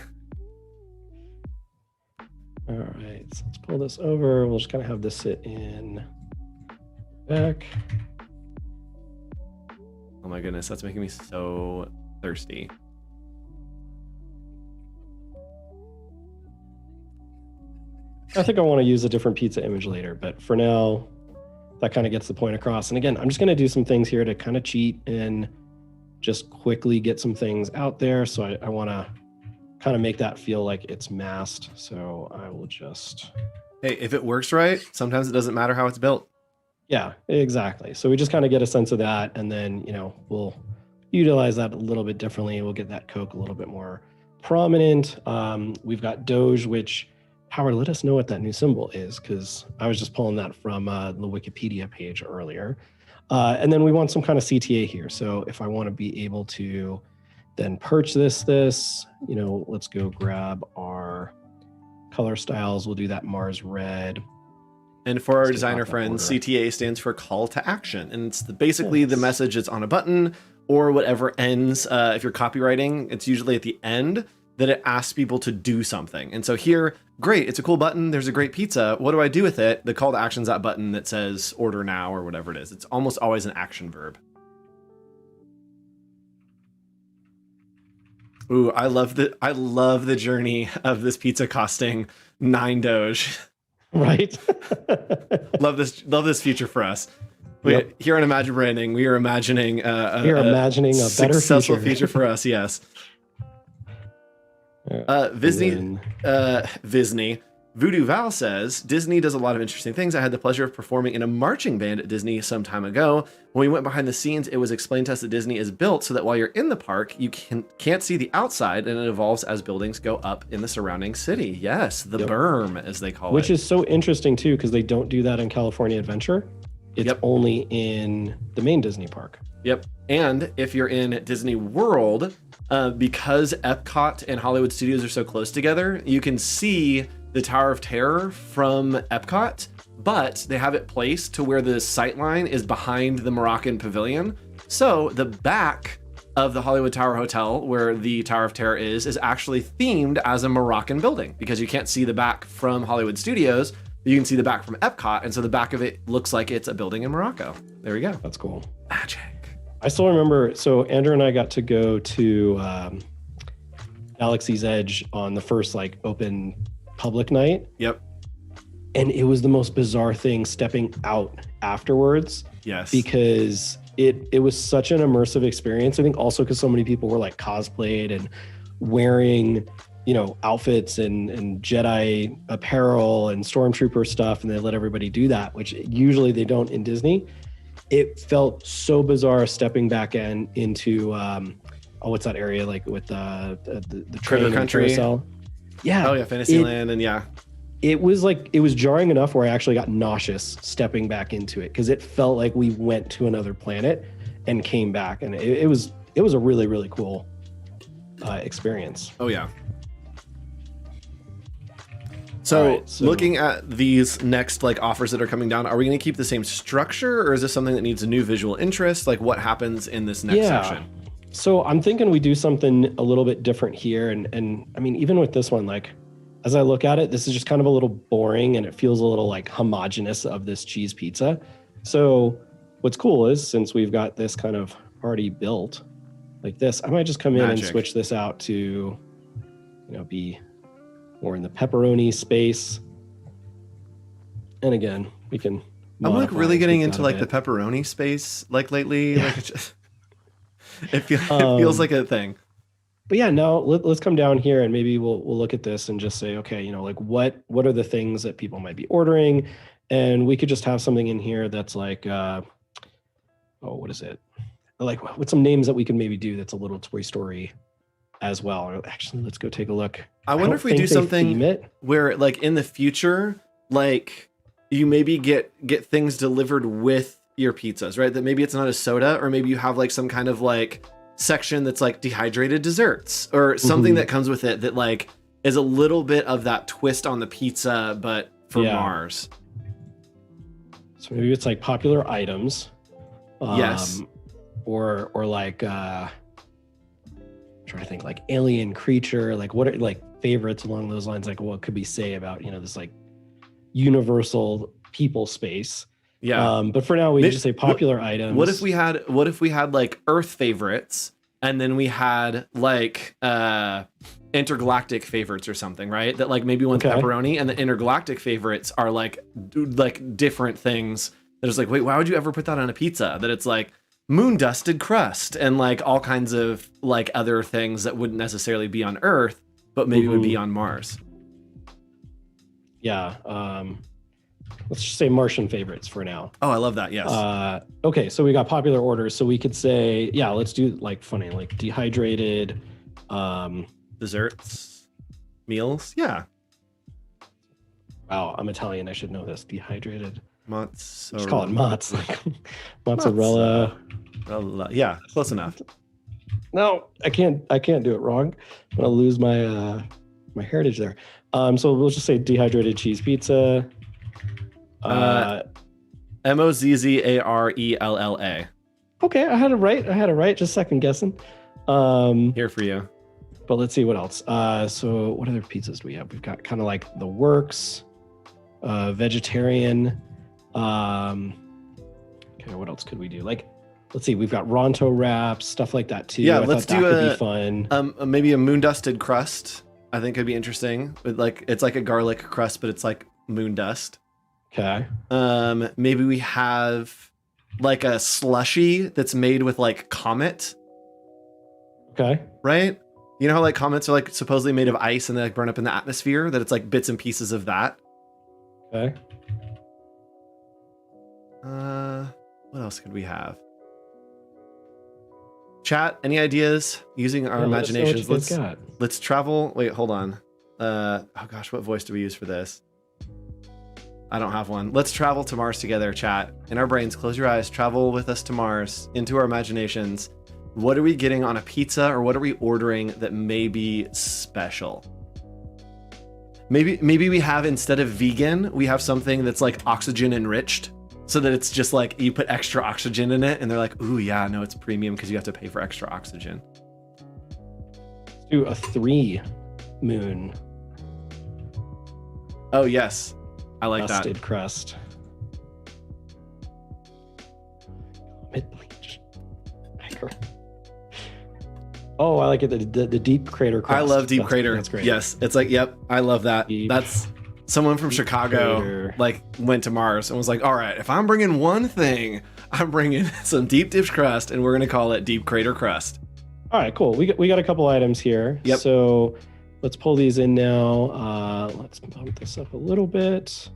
All right, so let's pull this over. We'll just kind of have this sit in back. Oh my goodness, that's making me so thirsty. I think I want to use a different pizza image later, but for now, that kind of gets the point across. And again, I'm just going to do some things here to kind of cheat and just quickly get some things out there. So I want to kind of make that feel like it's masked. So I will just... Hey, if it works right, sometimes it doesn't matter how it's built. Yeah, exactly. So we just kind of get a sense of that, and then, you know, we'll utilize that a little bit differently. We'll get that Coke a little bit more prominent. We've got Doge, which, Howard, let us know what that new symbol is, because I was just pulling that from the Wikipedia page earlier. And then we want some kind of CTA here. So if I want to be able to then perch this, you know, let's go grab our color styles. We'll do that Mars red. And for our designer friends, CTA stands for call to action. And it's basically the message that's on a button or whatever ends. If you're copywriting, it's usually at the end that it asks people to do something. And so here, great, it's a cool button. There's a great pizza. What do I do with it? The call to action is that button that says order now or whatever it is. It's almost always an action verb. Ooh, I love the journey of this pizza costing 9 Doge. Right. love this future for us. Here on Imagibranding, we are imagining a better successful future for us. Yes. Visney Voodoo Val says, Disney does a lot of interesting things. I had the pleasure of performing in a marching band at Disney some time ago. When we went behind the scenes, it was explained to us that Disney is built so that while you're in the park, you can't see the outside, and it evolves as buildings go up in the surrounding city. Yes, the berm, as they call it. Which is so interesting, too, because they don't do that in California Adventure. It's only in the main Disney park. Yep. And if you're in Disney World, because Epcot and Hollywood Studios are so close together, you can see the Tower of Terror from Epcot, but they have it placed to where the sight line is behind the Moroccan Pavilion. So the back of the Hollywood Tower Hotel, where the Tower of Terror is actually themed as a Moroccan building, because you can't see the back from Hollywood Studios, you can see the back from Epcot, and so the back of it looks like it's a building in Morocco. There we go. That's cool. Magic. I still remember, so Andrew and I got to go to Galaxy's Edge on the first like open public night. Yep. And it was the most bizarre thing stepping out afterwards. Yes. Because it was such an immersive experience. I think also because so many people were like cosplayed and wearing, you know, outfits and Jedi apparel and Stormtrooper stuff, and they let everybody do that, which usually they don't in Disney. It felt so bizarre stepping back into what's that area like with the Critter Country. Yeah. Oh yeah, Fantasyland, and yeah. It was jarring enough where I actually got nauseous stepping back into it because it felt like we went to another planet and came back, and it was a really, really cool experience. Oh yeah. So, looking at these next like offers that are coming down, are we going to keep the same structure, or is this something that needs a new visual interest? Like, what happens in this next section? So I'm thinking we do something a little bit different here, and I mean, even with this one, like, as I look at it, this is just kind of a little boring, and it feels a little like homogenous of this cheese pizza. So what's cool is, since we've got this kind of already built like this, I might just come in and switch this out to, you know, be more in the pepperoni space. And again, we can. I'm like really getting into like the pepperoni space like lately. Yeah. Like it feels like a thing. But yeah, now let's come down here and maybe we'll look at this and just say, okay, you know, like what are the things that people might be ordering? And we could just have something in here that's like, what is it? Like with some names that we can maybe do that's a little Toy Story as well. Actually, let's go take a look. I wonder if we do something where like in the future, like you maybe get things delivered with your pizzas, right? That maybe it's not a soda, or maybe you have like some kind of like section that's like dehydrated desserts or something that comes with it that like is a little bit of that twist on the pizza, but for Mars. So maybe it's like popular items. Yes. Or like trying to think like alien creature, like what are like favorites along those lines, like what could we say about, you know, this like universal people space. But for now we just say popular items. What if we had like Earth favorites, and then we had like intergalactic favorites or something, right? That like maybe one's pepperoni, and the intergalactic favorites are like different things. That is like, wait, why would you ever put that on a pizza? That it's like moon dusted crust and like all kinds of like other things that wouldn't necessarily be on Earth, but maybe would be on Mars. Yeah. Let's just say Martian favorites for now. Oh, I love that. Yes. Okay, so we got popular orders. So we could say, yeah, let's do like funny, like dehydrated desserts, meals. Yeah. Wow, I'm Italian. I should know this. Dehydrated. Mozzarella. Just call it mozz. Like mozzarella. Yeah, close enough. No, I can't do it wrong. I'm gonna lose my my heritage there. So we'll just say dehydrated cheese pizza. Mozzarella. Okay, I had it right. Just second guessing. Here for you. But let's see what else. So what other pizzas do we have? We've got kind of like the works, vegetarian. Okay, what else could we do? Like, let's see. We've got Ronto wraps, stuff like that too. Yeah, let's do could be fun. Maybe a moon dusted crust. I think could be interesting. With like, it's like a garlic crust, but it's like moon dust. Okay. Maybe we have like a slushy that's made with like comet. Okay. Right? You know how like comets are like supposedly made of ice and they like burn up in the atmosphere? That it's like bits and pieces of that. Okay. What else could we have? Chat, any ideas? Using our imaginations. Let's travel. Wait, hold on. Oh gosh, what voice do we use for this? I don't have one. Let's travel to Mars together, chat. In our brains, close your eyes, travel with us to Mars, into our imaginations. What are we getting on a pizza, or what are we ordering that may be special? Maybe we have, instead of vegan, we have something that's like oxygen enriched, so that it's just like you put extra oxygen in it and they're like, ooh, yeah, no, it's premium because you have to pay for extra oxygen. Let's do a 3 moon. Oh, yes. I like that. Dusted crust. Oh, I like it. The deep crater crust. I love deep That's- crater. That's great. Yes, it's like, yep, I love that. Deep- That's someone from Chicago crater. like went to Mars and was like, all right, if I'm bringing one thing, I'm bringing some deep dish crust, and we're gonna call it deep crater crust. All right, cool. We got a couple items here. Yep. So let's pull these in now. Let's bump this up a little bit.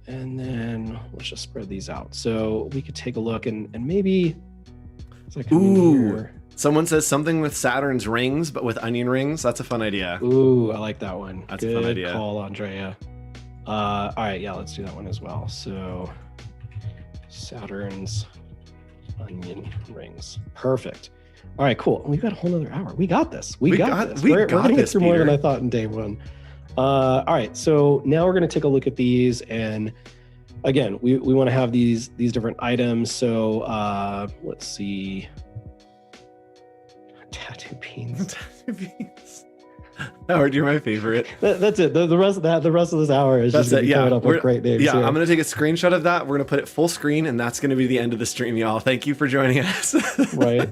And then let's just spread these out. So we could take a look and maybe it's like Ooh, someone says something with Saturn's rings, but with onion rings. That's a fun idea. Ooh, I like that one. That's Good a fun idea. call, Andrea. All right, yeah, let's do that one as well. So Saturn's onion rings. Perfect. All right, cool. We've got a whole nother hour. We got this. We got this. We're gonna get through more than I thought in day one. All right, so now we're gonna take a look at these, and again, we want to have these different items. So let's see. Tattoo beans. Howard, you're my favorite. That's it. The rest of this hour is just coming up with great names. Yeah, here. I'm gonna take a screenshot of that. We're gonna put it full screen, and that's gonna be the end of the stream, y'all. Thank you for joining us. Right.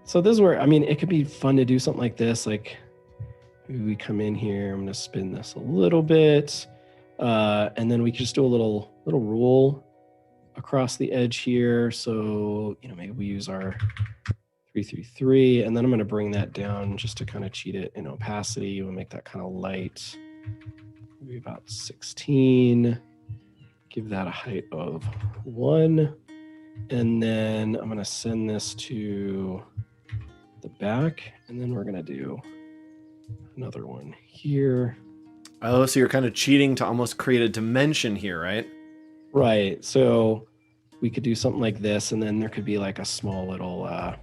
So this is where, I mean, it could be fun to do something like this. Like maybe we come in here, I'm gonna spin this a little bit. And then we can just do a little rule across the edge here. So, maybe we use our 333, and then I'm gonna bring that down just to kind of cheat it in opacity. We'll make that kind of light, maybe about 16. Give that a height of 1. And then I'm gonna send this to the back, and then we're gonna do another one here. Oh, so you're kind of cheating to almost create a dimension here, right? Right. So we could do something like this, and then there could be like a small little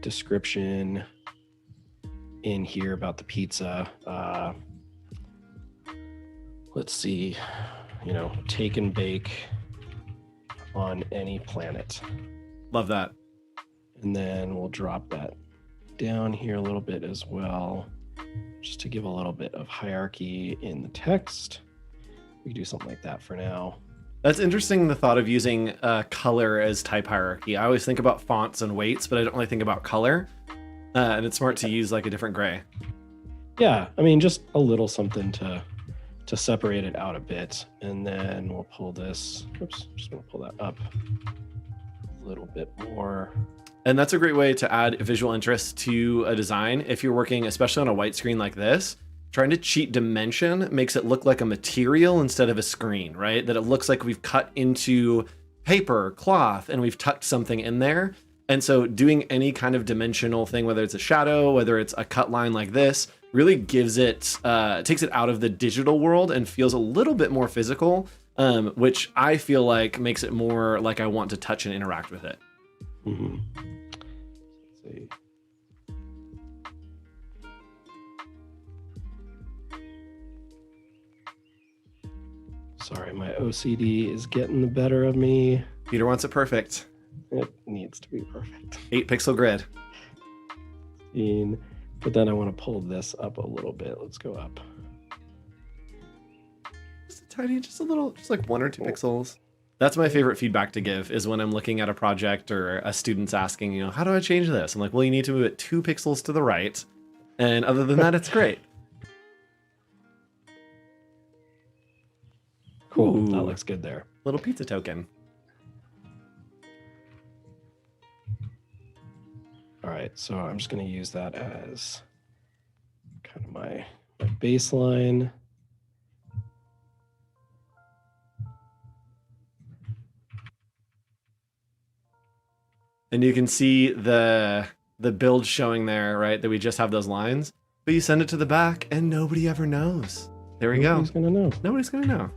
description in here about the pizza. Let's see, take and bake on any planet. Love that. And then we'll drop that down here a little bit as well, just to give a little bit of hierarchy in the text. We can do something like that for now. That's interesting, the thought of using color as type hierarchy. I always think about fonts and weights, but I don't really think about color. And it's smart to use like a different gray. Yeah, I mean, just a little something to separate it out a bit. And then we'll pull this, oops, just gonna pull that up a little bit more. And that's a great way to add visual interest to a design. If you're working, especially on a white screen like this, trying to cheat dimension makes it look like a material instead of a screen, right? That it looks like we've cut into paper, cloth, and we've tucked something in there. And so doing any kind of dimensional thing, whether it's a shadow, whether it's a cut line like this, really gives it, takes it out of the digital world and feels a little bit more physical, which I feel like makes it more like I want to touch and interact with it. Mm-hmm. Let's see. Sorry, my OCD is getting the better of me. Peter wants it perfect. It needs to be perfect. 8-pixel grid. But then I want to pull this up a little bit. Let's go up. Just a tiny, just like 1 or 2 pixels. That's my favorite feedback to give, is when I'm looking at a project or a student's asking, how do I change this? I'm like, well, you need to move it 2 pixels to the right. And other than that, it's great. Cool. Ooh. That looks good there. Little pizza token. All right, so I'm just going to use that as kind of my baseline. And you can see the build showing there, right? That we just have those lines. But you send it to the back and nobody ever knows. There we go. Nobody's going to know. Nobody's going to know.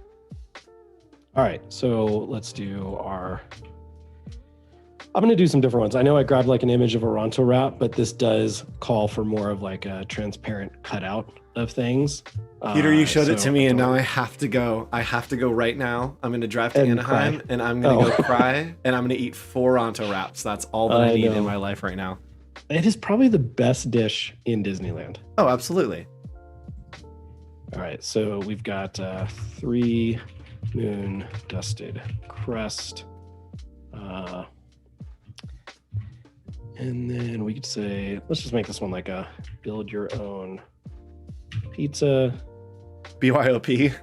All right, so let's do our... I'm going to do some different ones. I know I grabbed like an image of a Ronto wrap, but this does call for more of like a transparent cutout of things. Peter, you showed it so to me, and now I have to go. I have to go right now. I'm going to drive to And Anaheim, cry. and I'm going to go cry, and I'm going to eat 4 Ronto wraps. That's all that I need in my life right now. It is probably the best dish in Disneyland. Oh, absolutely. All right, so we've got 3 moon dusted crust. And then we could say, let's just make this one like a build your own pizza. BYOP.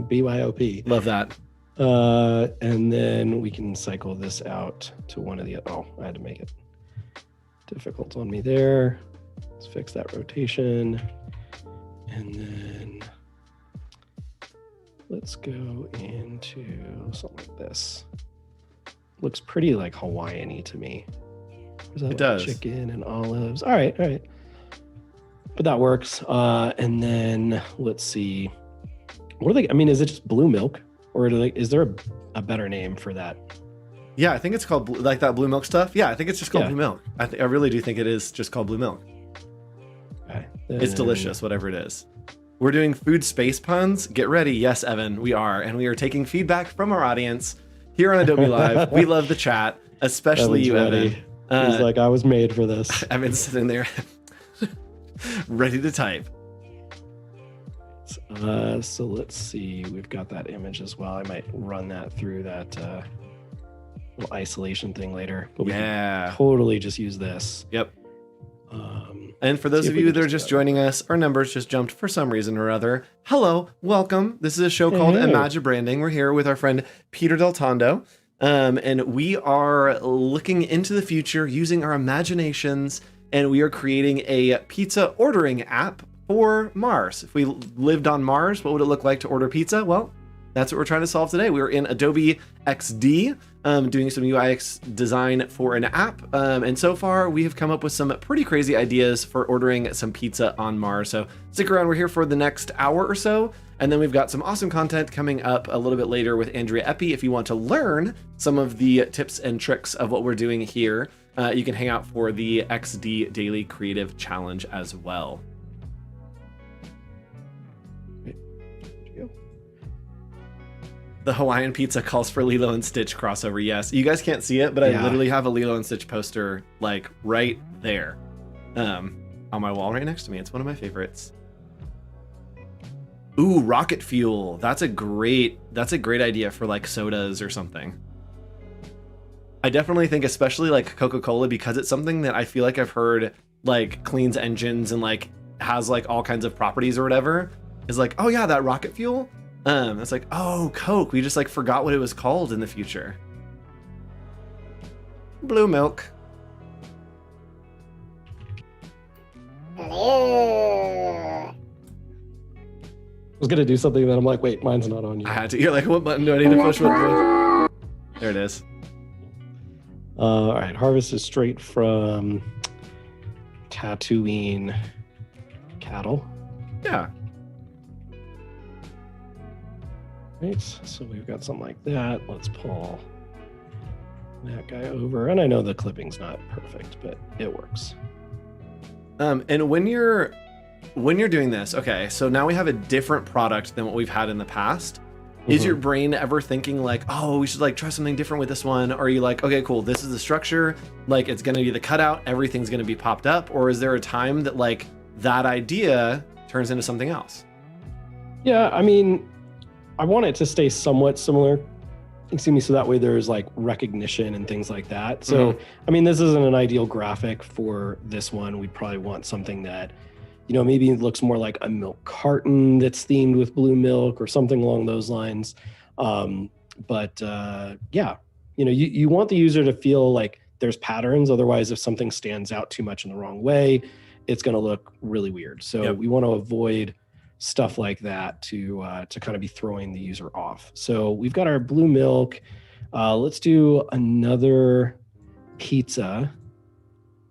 BYOP. Love that. And then we can cycle this out to one of the, oh, I had to make it difficult on me there. Let's fix that rotation. And then let's go into something like this. Looks pretty like Hawaiian-y to me. Is that It like does. Chicken and olives. All right. But that works. And then let's see. What are they? I mean, is it just blue milk, or is there a better name for that? Yeah, I think it's called like that blue milk stuff. Yeah, I think it's just called Yeah. blue milk. I really do think it is just called blue milk. Okay. It's Then- delicious, whatever it is. We're doing food space puns. Get ready. Yes, Evan, we are. And we are taking feedback from our audience here on Adobe Live. We love the chat, especially Evan's you, ready. Evan. He's like, I was made for this. Evan's sitting there ready to type. So let's see. We've got that image as well. I might run that through that little isolation thing later. But we can Yeah. totally just use this. Yep. Um, And for those See of if we you can that are just just go. joining us, our numbers just jumped for some reason or other. Hello, welcome. This is a show called Hey. Imagibranding. We're here with our friend Peter Deltondo, and we are looking into the future using our imaginations, and we are creating a pizza ordering app for Mars. If we lived on Mars, what would it look like to order pizza? Well, that's what we're trying to solve today. We're in Adobe XD, doing some UX design for an app. And so far, we have come up with some pretty crazy ideas for ordering some pizza on Mars. So stick around. We're here for the next hour or so. And then we've got some awesome content coming up a little bit later with Andrea Epi. If you want to learn some of the tips and tricks of what we're doing here, you can hang out for the XD Daily Creative Challenge as well. The Hawaiian pizza calls for Lilo and Stitch crossover. Yes, you guys can't see it, but I Yeah. literally have a Lilo and Stitch poster like right there, on my wall right next to me. It's one of my favorites. Ooh, rocket fuel. That's a great idea for like sodas or something. I definitely think, especially like Coca-Cola, because it's something that I feel like I've heard like cleans engines and like has like all kinds of properties or whatever. Is like, oh yeah, that rocket fuel. It's like, oh, Coke. We just like forgot what it was called in the future. Blue milk. I was gonna do something that I'm like, wait, mine's not on I yet. had to. You're like, what button do I need to push? What? There it is. All right, harvest is straight from Tatooine cattle. Yeah. Right, so we've got something like that. Let's pull that guy over. And I know the clipping's not perfect, but it works. And when you're doing this, okay, so now we have a different product than what we've had in the past. Is your brain ever thinking like, oh, we should like try something different with this one? Or are you like, okay, cool, this is the structure, like it's gonna be the cutout, everything's gonna be popped up? Or is there a time that like that idea turns into something else? Yeah, I mean, I want it to stay somewhat similar. Excuse me, so that way there's like recognition and things like that. So, I mean, this isn't an ideal graphic for this one. We'd probably want something that, you know, maybe it looks more like a milk carton that's themed with blue milk or something along those lines. Yeah, you know, you want the user to feel like there's patterns. Otherwise, if something stands out too much in the wrong way, it's going to look really weird. So we want to avoid stuff like that to kind of be throwing the user off. So we've got our blue milk. Let's do another pizza.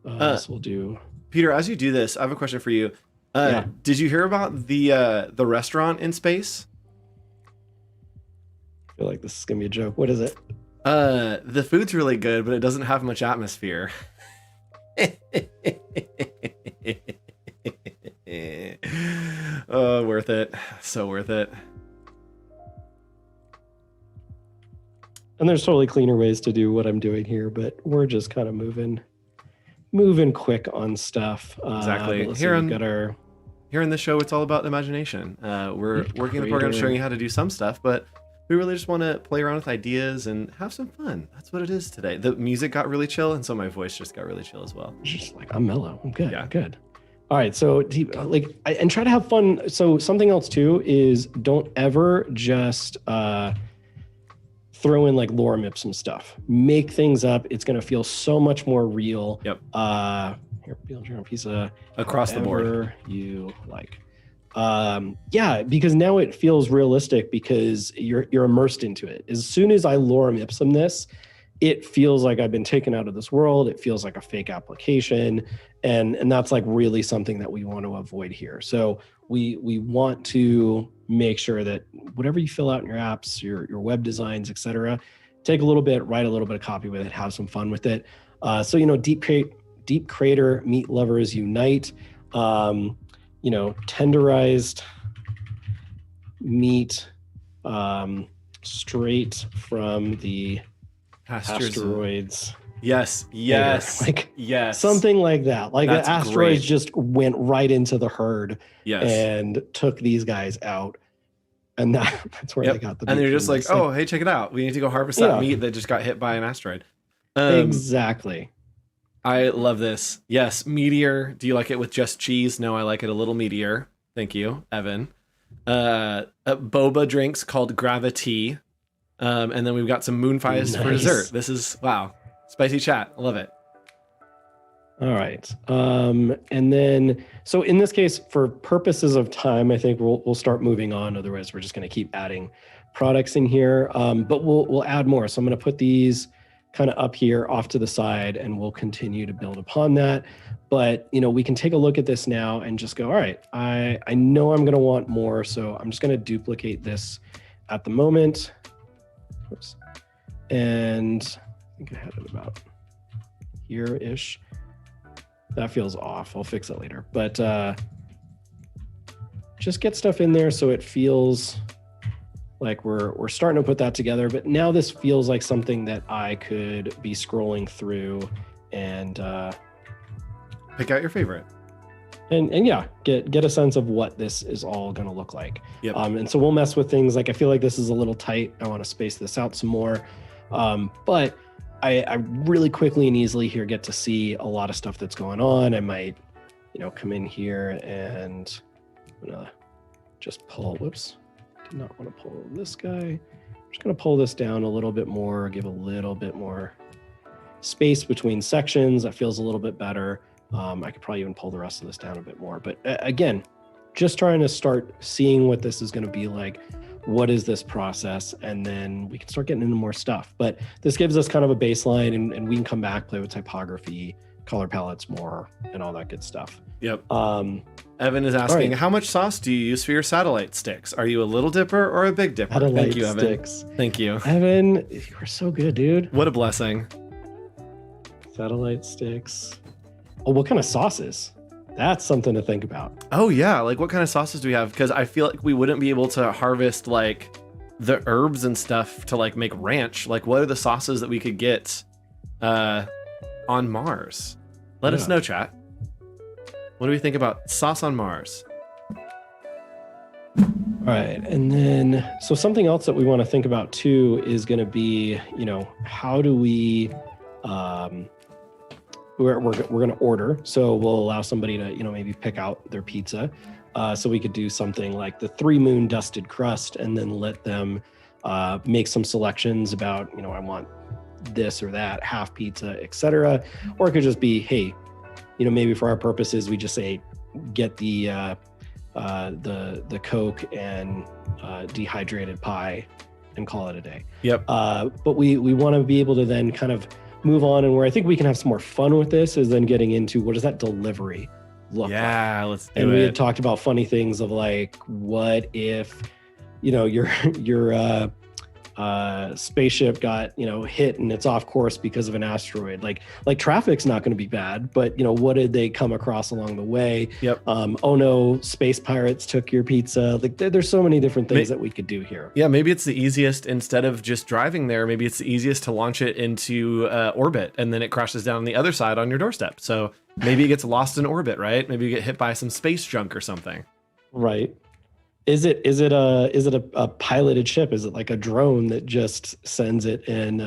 So we'll do. Peter, as you do this, I have a question for you. Yeah. Did you hear about the restaurant in space? I feel like this is gonna be a joke. What is it? The food's really good, but it doesn't have much atmosphere. Oh, worth it. So worth it. And there's totally cleaner ways to do what I'm doing here, but we're just kind of moving quick on stuff. Exactly. Let's see, we've got our Here in this show, it's all about imagination. We're working the program Creator. showing you how to do some stuff, but we really just want to play around with ideas and have some fun. That's what it is today. The music got really chill, and so my voice just got really chill as well. Just like, I'm mellow. I'm good. Yeah. I'm good. All right. So and try to have fun. So something else too is don't ever just throw in like lorem ipsum stuff. Make things up. It's going to feel so much more real. Yep. Here, build your own piece of Across the board. whatever you like. Yeah, because now it feels realistic because you're immersed into it. As soon as I lorem ipsum this, it feels like I've been taken out of this world. It feels like a fake application. And that's like really something that we want to avoid here. So we want to make sure that whatever you fill out in your apps, your web designs, etc., take a little bit, write a little bit of copy with it, have some fun with it. So, deep creator, meat lovers unite. Tenderized meat straight from the asteroids. Yes. Yes. Something like that. Like the asteroids great. just went right into the herd Yes. and took these guys out. And that's where they got the meat And they're from. just like, It's oh, hey, check it out. We need to go harvest that Yeah. meat that just got hit by an asteroid. Exactly. I love this. Yes, meteor. Do you like it with just cheese? No, I like it a little meteor. Thank you, Evan. Boba drinks called Gravity. And then we've got some moonpies for Nice. dessert. This is, wow. Spicy chat. I love it. All right. And then, so in this case, for purposes of time, I think we'll start moving on. Otherwise, we're just going to keep adding products in here. But we'll add more. So I'm going to put these kind of up here off to the side, and we'll continue to build upon that. But, we can take a look at this now and just go, all right, I know I'm going to want more. So I'm just going to duplicate this at the moment. Oops. And I think I had it about here-ish. That feels off. I'll fix it later. But just get stuff in there so it feels like we're starting to put that together. But now this feels like something that I could be scrolling through and Pick out your favorite. and yeah, get a sense of what this is all going to look like. Yep. And so we'll mess with things like I feel like this is a little tight. I want to space this out some more. But I really quickly and easily here get to see a lot of stuff that's going on. I might, come in here and I'm gonna just pull, whoops, did not want to pull this guy. I'm just gonna pull this down a little bit more, give a little bit more space between sections. That feels a little bit better. I could probably even pull the rest of this down a bit more. But again, just trying to start seeing what this is gonna be like. What is this process? And then we can start getting into more stuff. But this gives us kind of a baseline, and we can come back, play with typography, color palettes more, and all that good stuff. Yep. Evan is asking, right. how much sauce do you use for your satellite sticks? Are you a little dipper or a big dipper? Satellite Thank you, Evan. sticks. Thank you. Evan, you are so good, dude. What a blessing. Satellite sticks. Oh, what kind of sauces? That's something to think about. Oh yeah, like what kind of sauces do we have? Because I feel like we wouldn't be able to harvest like the herbs and stuff to like make ranch. Like what are the sauces that we could get on Mars? Let us know, chat. What do we think about sauce on Mars? All right, and then so something else that we want to think about too is going to be, how do we we're going to order. So we'll allow somebody to, maybe pick out their pizza. So we could do something like the 3 Moon dusted crust and then let them make some selections about, I want this or that, half pizza, etc. Or it could just be, hey, maybe for our purposes, we just say, get the Coke and dehydrated pie and call it a day. Yep. But we want to be able to then kind of move on, and where I think we can have some more fun with this is then getting into what does that delivery look like? Yeah, let's do and it. we had talked about funny things of like, what if, your spaceship got, hit and it's off course because of an asteroid. Like traffic's not going to be bad, but what did they come across along the way? Yep. Oh no, space pirates took your pizza. Like there's so many different things that we could do here. Yeah, maybe it's the easiest, instead of just driving there, maybe it's the easiest to launch it into orbit and then it crashes down on the other side on your doorstep. So maybe it gets lost in orbit, right? Maybe you get hit by some space junk or something. Right. Is it a piloted ship? Is it like a drone that just sends it and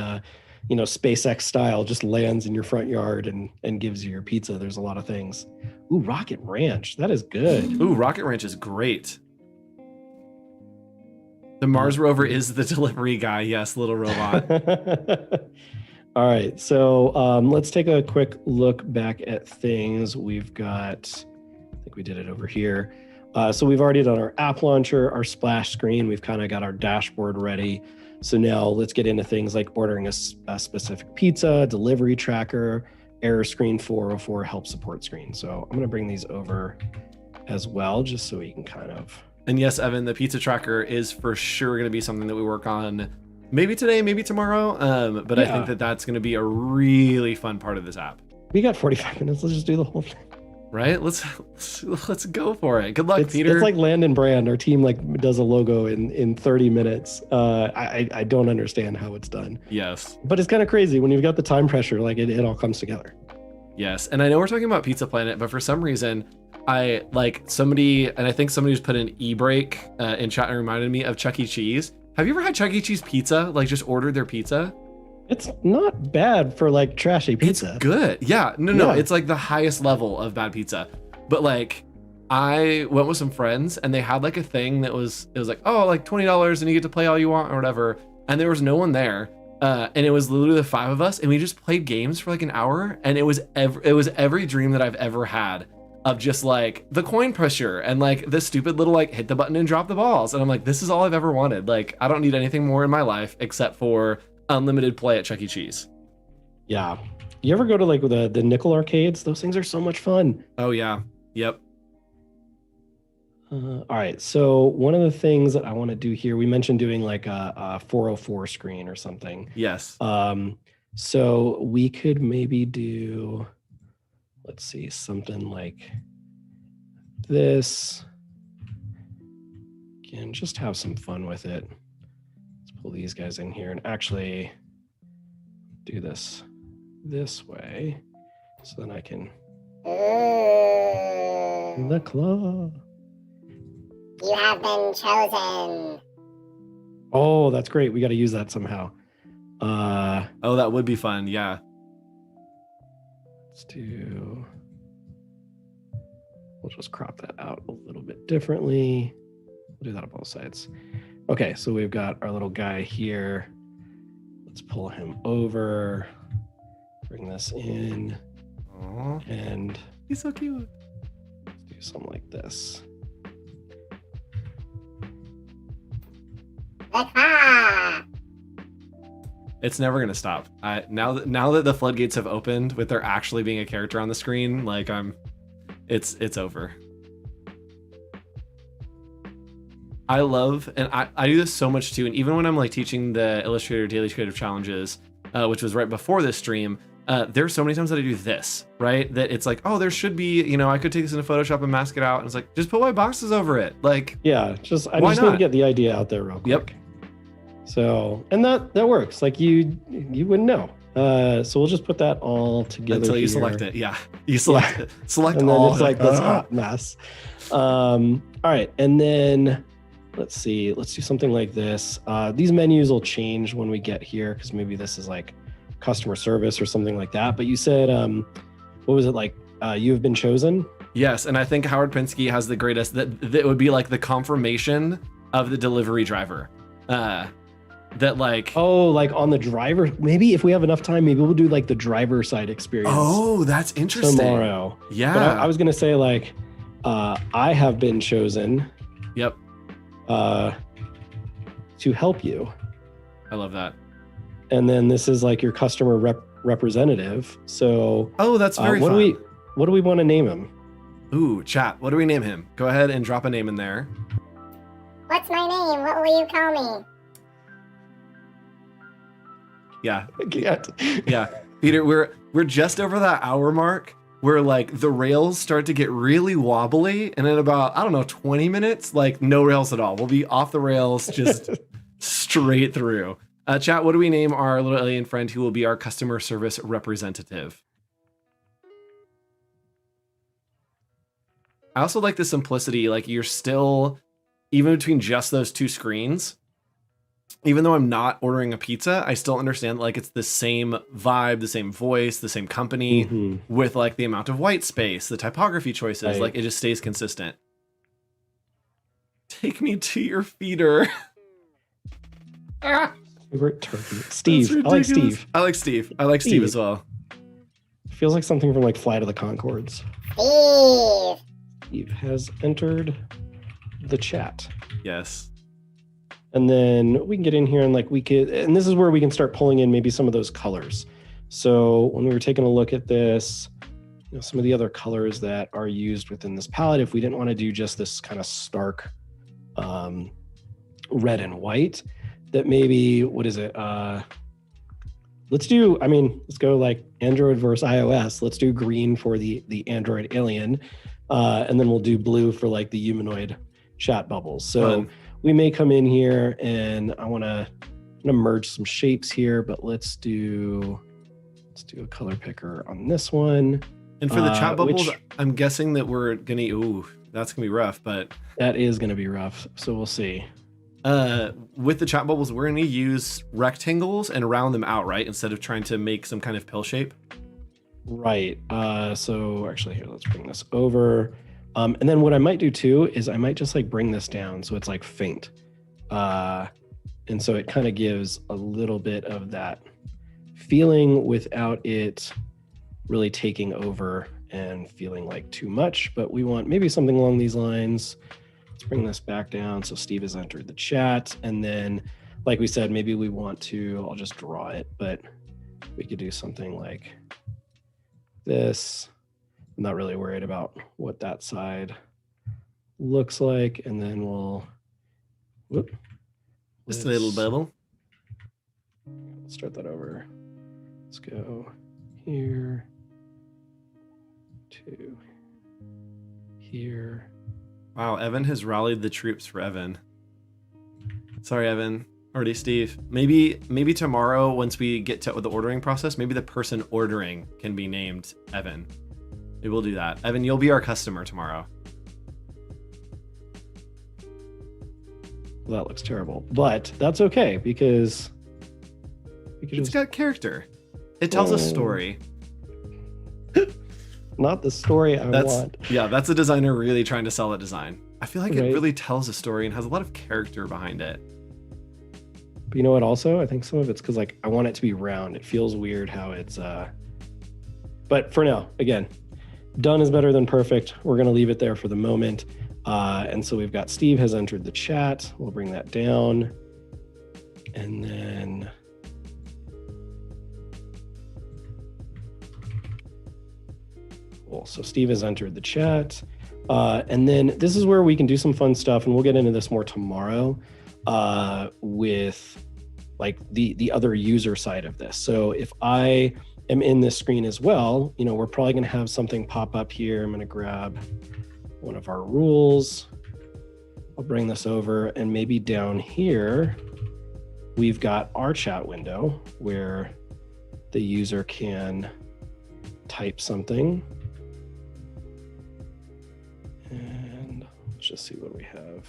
SpaceX style just lands in your front yard and gives you your pizza? There's a lot of things. Ooh, Rocket Ranch. That is good. Ooh, Rocket Ranch is great. The Mars rover is the delivery guy. Yes, little robot. All right, so let's take a quick look back at things. We've got, I think we did it over here. So we've already done our app launcher, our splash screen. We've kind of got our dashboard ready. So now let's get into things like ordering a specific pizza, delivery tracker, error screen 404, help support screen. So I'm going to bring these over as well, just so we can kind of. And yes, Evan, the pizza tracker is for sure going to be something that we work on maybe today, maybe tomorrow. But I think that that's going to be a really fun part of this app. We got 45 minutes. Let's just do the whole thing. Right? Let's go for it. Good luck, Peter. It's like Land and Brand. Our team does a logo in 30 minutes. I don't understand how it's done. Yes. But it's kind of crazy when you've got the time pressure, it all comes together. Yes. And I know we're talking about Pizza Planet, but for some reason, I think somebody who's put an e-break in chat and reminded me of Chuck E. Cheese. Have you ever had Chuck E. Cheese pizza? Just ordered their pizza? It's not bad for trashy pizza. It's good. Yeah. No. It's the highest level of bad pizza. But I went with some friends and they had a thing that was $20 and you get to play all you want or whatever. And there was no one there. And it was literally the 5 of us and we just played games for an hour. And it was every dream that I've ever had of just the coin pusher and the stupid little hit the button and drop the balls. And I'm this is all I've ever wanted. I don't need anything more in my life except for unlimited play at Chuck E. Cheese. Yeah. You ever go to the nickel arcades? Those things are so much fun. Oh yeah. Yep. All right. So one of the things that I want to do here, we mentioned doing a 404 screen or something. Yes. So we could maybe do, let's see, something like this. Again, just have some fun with it. Pull these guys in here and actually do this way so then I can the claw. You have been chosen. Oh, that's great. We got to use that somehow. That would be fun. Yeah. We'll just crop that out a little bit differently. We'll do that on both sides. Okay, so we've got our little guy here. Let's pull him over, bring this in. Aww. And he's so cute. Let's do something like this. It's never gonna stop. Now that the floodgates have opened with there actually being a character on the screen, it's over. I love, and I do this so much too, and even when I'm teaching the Illustrator Daily Creative Challenges, which was right before this stream, there's so many times that I do this, right? That it's there should be, I could take this into Photoshop and mask it out, and it's just put white boxes over it. Yeah, I just need to get the idea out there real quick. Yep. So, and that works. You wouldn't know. So we'll just put that all together until you select it. Yeah, you select it. Select and all. And then it's this hot mess. All right, and then let's see. Let's do something like this. These menus will change when we get here because maybe this is customer service or something like that. But you said, what was it you have been chosen? Yes, and I think Howard Pinsky has the greatest. That would be the confirmation of the delivery driver. On the driver, maybe if we have enough time, maybe we'll do the driver side experience. Oh, that's interesting. Tomorrow. Yeah. But I was going to say I have been chosen. Yep. To help you. I love that. And then this is your customer representative. So. Oh, that's very fun. What do we want to name him? Ooh, chat. What do we name him? Go ahead and drop a name in there. What's my name? What will you call me? Yeah. I can't. Yeah. Peter, we're just over that hour mark where the rails start to get really wobbly, and in about 20 minutes, no rails at all. We'll be off the rails just straight through. Chat, what do we name our little alien friend who will be our customer service representative? I also like the simplicity. You're still even between just those two screens, even though I'm not ordering a pizza, I still understand like it's the same vibe, the same voice, the same company with like the amount of white space, the typography choices, Right. like it just stays consistent. Take me to your feeder. Favorite turkey. Steve. I like Steve. I like Steve. I like Steve as well. Feels like something from like Flight of the Conchords. Steve. Steve has entered the chat. Yes. And then we can get in here and like and this is where we can start pulling in maybe some of those colors. So when we were taking a look at this, some of the other colors that are used within this palette, if we didn't want to do just this kind of stark red and white, that maybe, what is it? Let's go like Android versus iOS. Let's do green for the Android alien. And then we'll do blue for like the humanoid chat bubbles. So we may come in here and I want to merge some shapes here, but let's do a color picker on this one. And for the chat bubbles, I'm guessing that we're going to, that's going to be rough, but. That is going to be rough. So we'll see. With the chat bubbles, we're going to use rectangles and round them out, right? Instead of trying to make some kind of pill shape. Right. So actually here, let's bring this over. And then what I might do too, is I might just like bring this down. So it's like faint. And so it kind of gives a little bit of that feeling without it really taking over and feeling like too much, but we want maybe something along these lines. Let's bring this back down. So Steve has entered the chat. And then, like we said, maybe we want to, I'll just draw it, but we could do something like this. I'm not really worried about what that side looks like. And then we'll, just a little bubble. Let's start that over. Let's go here to here. Wow, Evan has rallied the troops for Evan. Sorry, Evan. Already Steve. Maybe tomorrow, once we get to the ordering process, maybe the person ordering can be named Evan. Maybe we'll do that. Evan, you'll be our customer tomorrow. Well, that looks terrible, but that's okay because it's got character. It tells a story. Not the story I want. Yeah, that's a designer really trying to sell a design. I feel like Right. it really tells a story and has a lot of character behind it. But you know what also? I think some of it's because like I want it to be round. It feels weird how it's but for now, again, done is better than perfect. We're gonna leave it there for the moment. And so we've got Steve has entered the chat. We'll bring that down. And then cool. So Steve has entered the chat. And then this is where we can do some fun stuff, and we'll get into this more tomorrow with like the other user side of this. So if I am in this screen as well, we're probably going to have something pop up here. I'm going to grab one of our rules. I'll bring this over, and maybe down here, we've got our chat window where the user can type something. And let's just see what we have.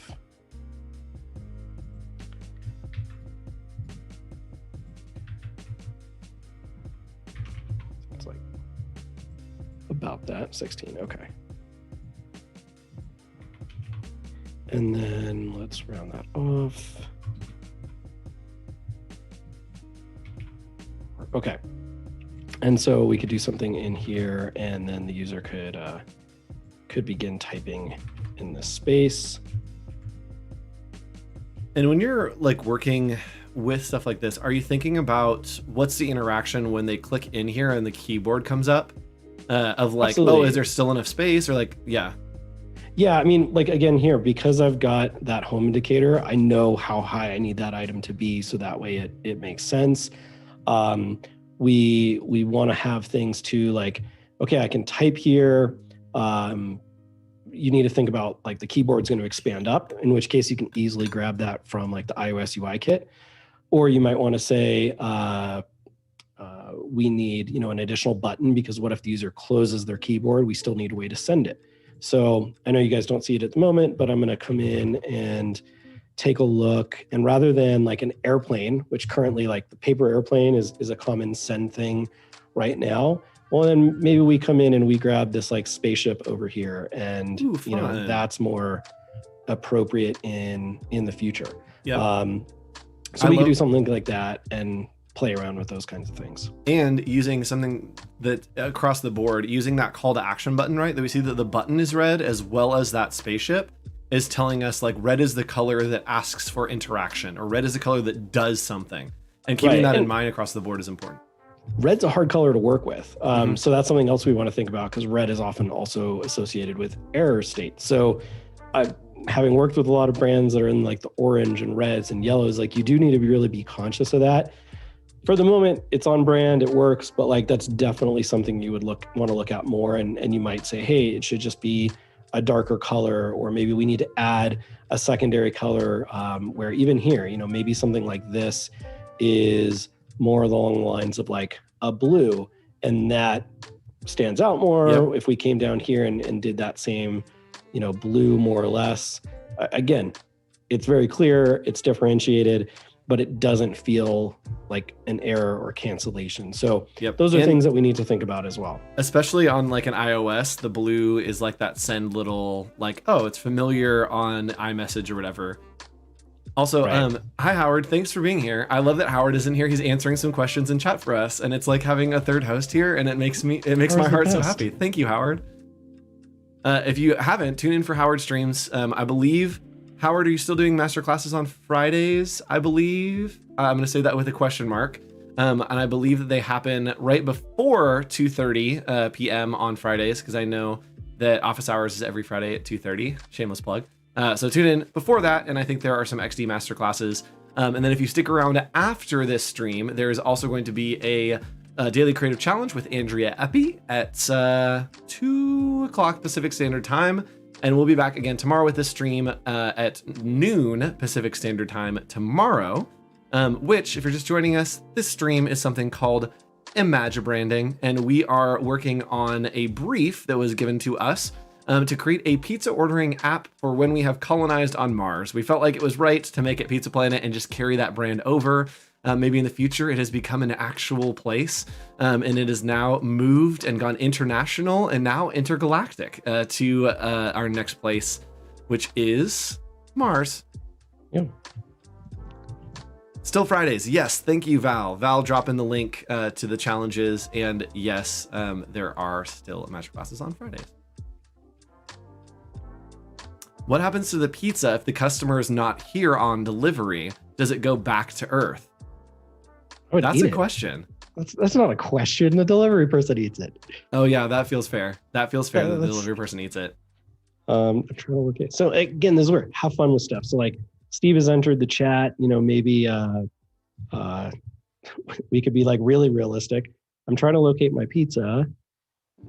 It's like about that, 16, okay. And then let's round that off. Okay. And so we could do something in here, and then the user could begin typing in this space. And when you're like working with stuff like this, are you thinking about what's the interaction when they click in here and the keyboard comes up of like, Absolutely. Oh, is there still enough space? Or like, yeah. Yeah, I mean, like again here, because I've got that home indicator, I know how high I need that item to be, so that way it makes sense. We want to have things too, like, okay, I can type here. You need to think about like the keyboard's going to expand up, in which case you can easily grab that from like the iOS UI kit. Or you might want to say, we need, an additional button, because what if the user closes their keyboard? We still need a way to send it. So I know you guys don't see it at the moment, but I'm going to come in and take a look. And rather than like an airplane, which currently like the paper airplane is a common send thing right now. Well, then maybe we come in and we grab this like spaceship over here, and Ooh, you know, that's more appropriate in the future. Yeah. So we can do something like that and play around with those kinds of things. And using something that across the board, using that call to action button, right? That we see that the button is red as well as that spaceship is telling us like red is the color that asks for interaction, or red is the color that does something. And keeping that in mind across the board is important. Red's a hard color to work with. So that's something else we want to think about, because red is often also associated with error state. So having worked with a lot of brands that are in like the orange and reds and yellows, like you do need to really be conscious of that. For the moment, it's on brand, it works, but like that's definitely something you would want to look at more. And you might say, hey, it should just be a darker color, or maybe we need to add a secondary color where even here, you know, maybe something like this is more along the lines of like a blue, and that stands out more. Yep. If we came down here and did that same, you know, blue more or less, again, it's very clear, it's differentiated, but it doesn't feel like an error or cancellation. So those are things that we need to think about as well. Especially on like an iOS, the blue is like that send little like, oh, it's familiar on iMessage or whatever. Also, hi Howard, thanks for being here. I love that Howard isn't here. He's answering some questions in chat for us, and it's like having a third host here, and it makes my heart so happy. Thank you, Howard. If you haven't, tune in for Howard streams. I believe, Howard, are you still doing master classes on Fridays? I believe. I'm going to say that with a question mark. And I believe that they happen right before 2:30 p.m. on Fridays, because I know that office hours is every Friday at 2:30. Shameless plug. So tune in before that, and I think there are some XD master classes. And then if you stick around after this stream, there is also going to be a daily creative challenge with Andrea Epi at 2 o'clock Pacific Standard Time. And we'll be back again tomorrow with this stream at noon Pacific Standard Time tomorrow, which, if you're just joining us, this stream is something called Imagibranding, and we are working on a brief that was given to us to create a pizza ordering app for when we have colonized on Mars. We felt like it was right to make it Pizza Planet and just carry that brand over. Maybe in the future it has become an actual place, and it has now moved and gone international and now intergalactic to our next place, which is Mars. Yeah. Still Fridays. Yes. Thank you, Val. Val dropping the link to the challenges. And yes, there are still magic classes on Fridays. What happens to the pizza if the customer is not here on delivery? Does it go back to Earth? That's a question. That's not a question. The delivery person eats it. Oh yeah, that feels fair. That feels fair that the delivery person eats it. I'm trying to look at. So again, this is where have fun with stuff. So like Steve has entered the chat. You know, maybe we could be like really realistic. I'm trying to locate my pizza.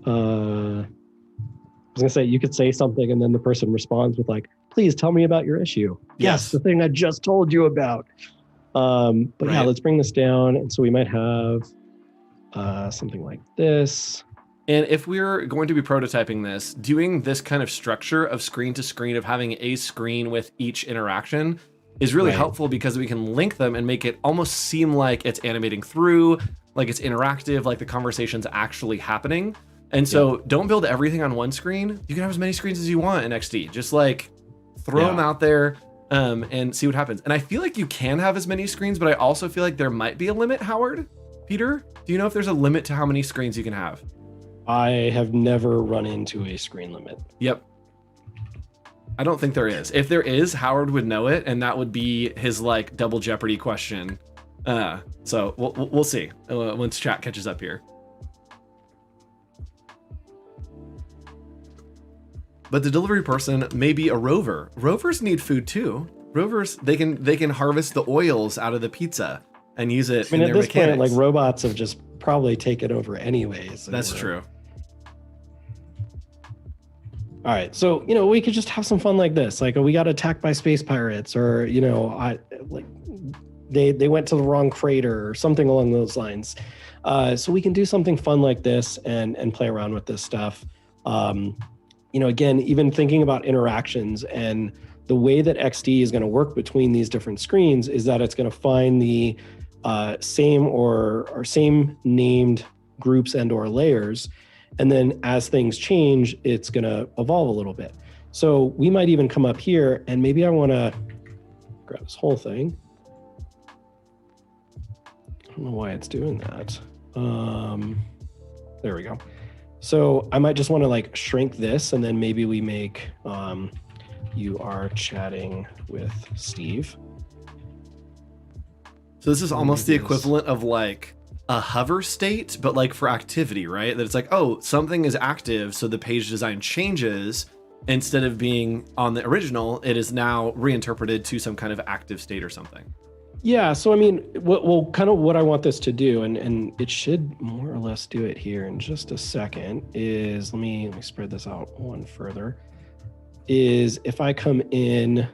I was gonna say you could say something and then the person responds with like, "Please tell me about your issue." Yes, the thing I just told you about. But yeah, let's bring this down. And so we might have something like this. And if we're going to be prototyping this, doing this kind of structure of screen to screen, of having a screen with each interaction is really helpful, because we can link them and make it almost seem like it's animating through, like it's interactive, like the conversation's actually happening. And so don't build everything on one screen. You can have as many screens as you want in XD. Just like throw them out there and see what happens. And I feel like you can have as many screens, but I also feel like there might be a limit, Howard. Peter, do you know if there's a limit to how many screens you can have? I have never run into a screen limit. Yep. I don't think there is. If there is, Howard would know it, and that would be his like double Jeopardy question. So we'll see once chat catches up here. But the delivery person may be a rover. Rovers need food too. Rovers, they can harvest the oils out of the pizza and use it in their mechanics. At this point, like robots have just probably taken over anyways. That's true. All right, so you know we could just have some fun like this. Like we got attacked by space pirates, or you know, they went to the wrong crater or something along those lines. So we can do something fun like this and play around with this stuff. again, even thinking about interactions and the way that XD is going to work between these different screens is that it's going to find the same or same named groups and or layers. And then as things change, it's going to evolve a little bit. So we might even come up here and maybe I want to grab this whole thing. I don't know why it's doing that. There we go. So I might just want to like shrink this and then maybe we make, you are chatting with Steve. So this is almost the equivalent of like a hover state, but like for activity, right? That it's like, oh, something is active, so the page design changes. Instead of being on the original, it is now reinterpreted to some kind of active state or something. Yeah, so I mean, well, kind of what I want this to do, and it should more or less do it here in just a second, is let me spread this out one further, is if I come in, I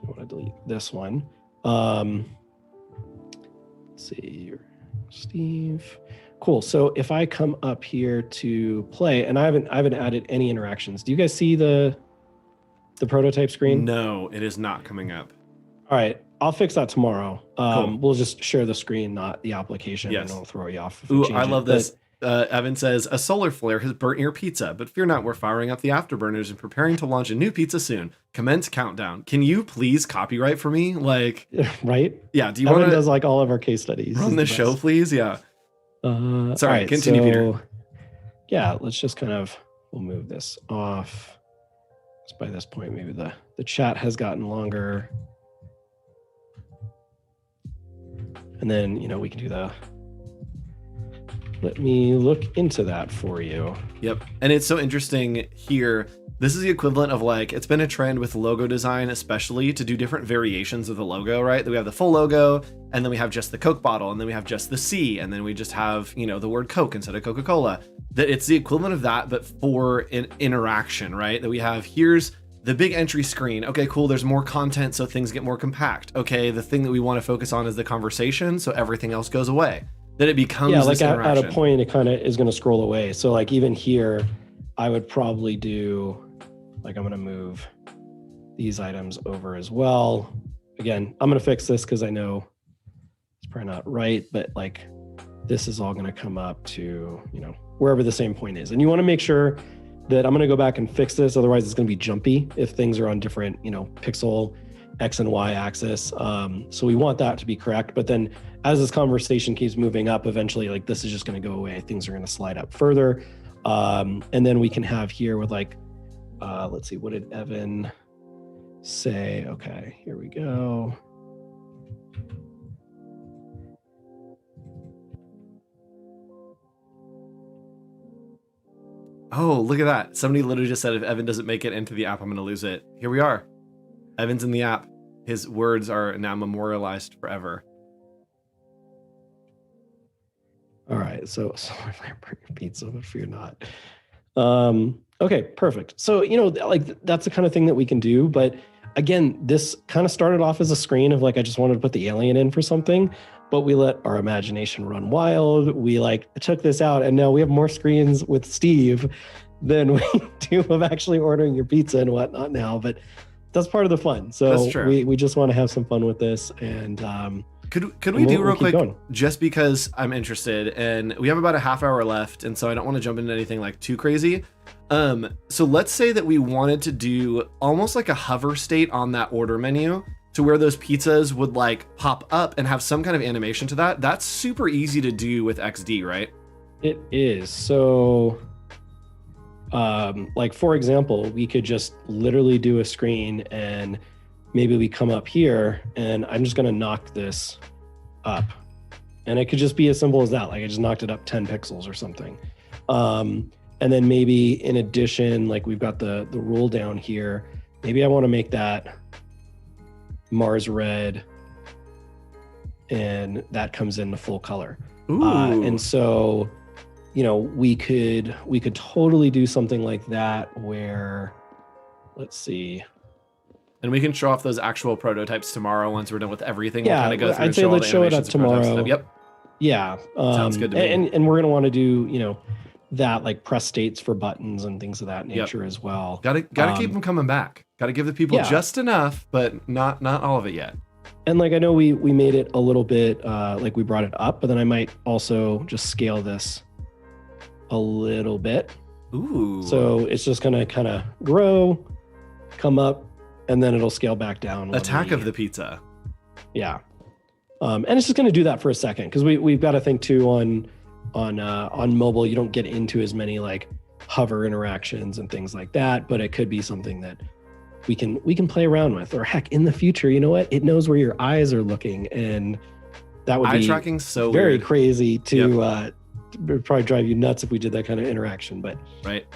want to delete this one. Let's see, Steve. Cool. So if I come up here to play, and I haven't added any interactions. Do you guys see the prototype screen? No, it is not coming up. All right, I'll fix that tomorrow. Cool. We'll just share the screen, not the application. Yes. And it'll throw you off. Ooh, I love this. Evan says, a solar flare has burnt your pizza, but fear not, we're firing up the afterburners and preparing to launch a new pizza soon. Commence countdown. Can you please copyright for me? Like, right? Yeah. Do you Evan want to does like all of our case studies. run the show, please? Yeah. Sorry, right, continue, so, Peter. Yeah, let's just we'll move this off. So by this point, maybe the chat has gotten longer. And then, we can do let me look into that for you. Yep. And it's so interesting here. This is the equivalent of like, it's been a trend with logo design, especially to do different variations of the logo, right? That we have the full logo, and then we have just the Coke bottle, and then we have just the C, and then we just have, the word Coke instead of Coca-Cola. That it's the equivalent of that, but for an interaction, right? That we have, here's the big entry screen. Okay, cool. There's more content, so things get more compact. Okay, the thing that we want to focus on is the conversation, so everything else goes away. That it becomes like at a point, it kind of is going to scroll away. So like even here, I would probably do, like I'm going to move these items over as well. Again, I'm going to fix this because I know it's probably not right, but like this is all going to come up to, wherever the same point is. And you want to make sure that I'm going to go back and fix this. Otherwise it's going to be jumpy if things are on different, pixel X and Y axis. So we want that to be correct. But then as this conversation keeps moving up, eventually like this is just going to go away. Things are going to slide up further. And then we can have here with like, let's see, what did Evan say? Okay, here we go. Oh, look at that. Somebody literally just said if Evan doesn't make it into the app, I'm going to lose it. Here we are. Evan's in the app. His words are now memorialized forever. All right. So if I bring your pizza, but fear not. Okay, perfect. So, like that's the kind of thing that we can do. But again, this kind of started off as a screen of like, I just wanted to put the alien in for something, but we let our imagination run wild. We like took this out and now we have more screens with Steve than we do of actually ordering your pizza and whatnot now. But that's part of the fun. So we just want to have some fun with this. And could we do real quick, just because I'm interested, and we have about a half hour left, and so I don't want to jump into anything like too crazy. So let's say that we wanted to do almost like a hover state on that order menu to where those pizzas would like pop up and have some kind of animation to that. That's super easy to do with XD, right? It is. So like for example, we could just literally do a screen and maybe we come up here and I'm just going to knock this up, and it could just be as simple as that. Like I just knocked it up 10 pixels or something. And then maybe in addition, like we've got the rule down here. Maybe I want to make that Mars red and that comes in the full color. And so, we could totally do something like that where, let's see. And we can show off those actual prototypes tomorrow once we're done with everything. Yeah, we'll kind of go through I'd say let's show it up tomorrow. Yep. Yeah. Sounds good to me. And we're going to want to do, that, like press states for buttons and things of that nature as well. Gotta keep them coming back. Gotta give the people just enough, but not all of it yet. And like, I know we made it a little bit, like we brought it up, but then I might also just scale this a little bit. Ooh. So it's just gonna kind of grow, come up, and then it'll scale back down. Attack of the pizza. Yeah. And it's just gonna do that for a second, because we've got to think too on mobile, you don't get into as many like hover interactions and things like that, but it could be something that we can play around with. Or heck, in the future, you know what? It knows where your eyes are looking, and that would be tracking so very weird. Crazy to it'd probably drive you nuts if we did that kind of interaction. But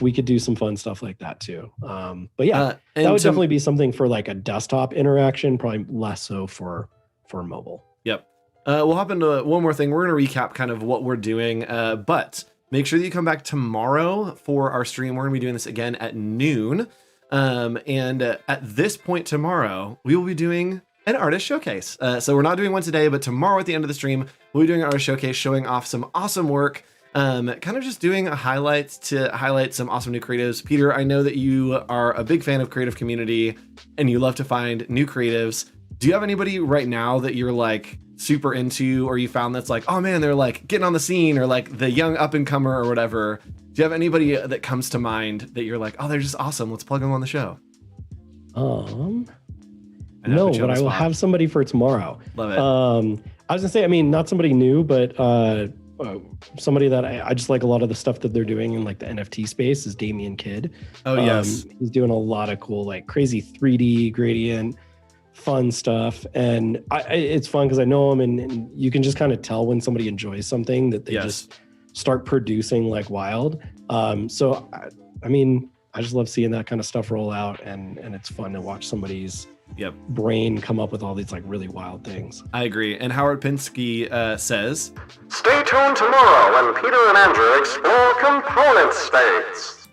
we could do some fun stuff like that too. But yeah, that would definitely be something for like a desktop interaction, probably less so for mobile. Yep. We'll hop into one more thing. We're going to recap kind of what we're doing, but make sure that you come back tomorrow for our stream. We're going to be doing this again at noon. And at this point tomorrow, we will be doing an artist showcase. So we're not doing one today, but tomorrow at the end of the stream, we'll be doing an artist showcase, showing off some awesome work, kind of just doing a highlight to highlight some awesome new creatives. Peter, I know that you are a big fan of creative community and you love to find new creatives. Do you have anybody right now that you're like super into, or you found that's like, oh man, they're like getting on the scene, or like the young up and comer or whatever? Do you have anybody that comes to mind that you're like, oh, they're just awesome, let's plug them on the show? No, but I will have somebody for tomorrow. Love it. I was gonna say, I mean, not somebody new, but somebody that I just like a lot of the stuff that they're doing in like the NFT space is Damien Kidd. Oh yes. He's doing a lot of cool, like crazy 3D gradient, fun stuff. And it's fun because I know him, and you can just kind of tell when somebody enjoys something that they just start producing like wild. So I mean, I just love seeing that kind of stuff roll out, and it's fun to watch somebody's brain come up with all these like really wild things. I agree. And Howard Pinsky says, stay tuned tomorrow when Peter and Andrew explore component states.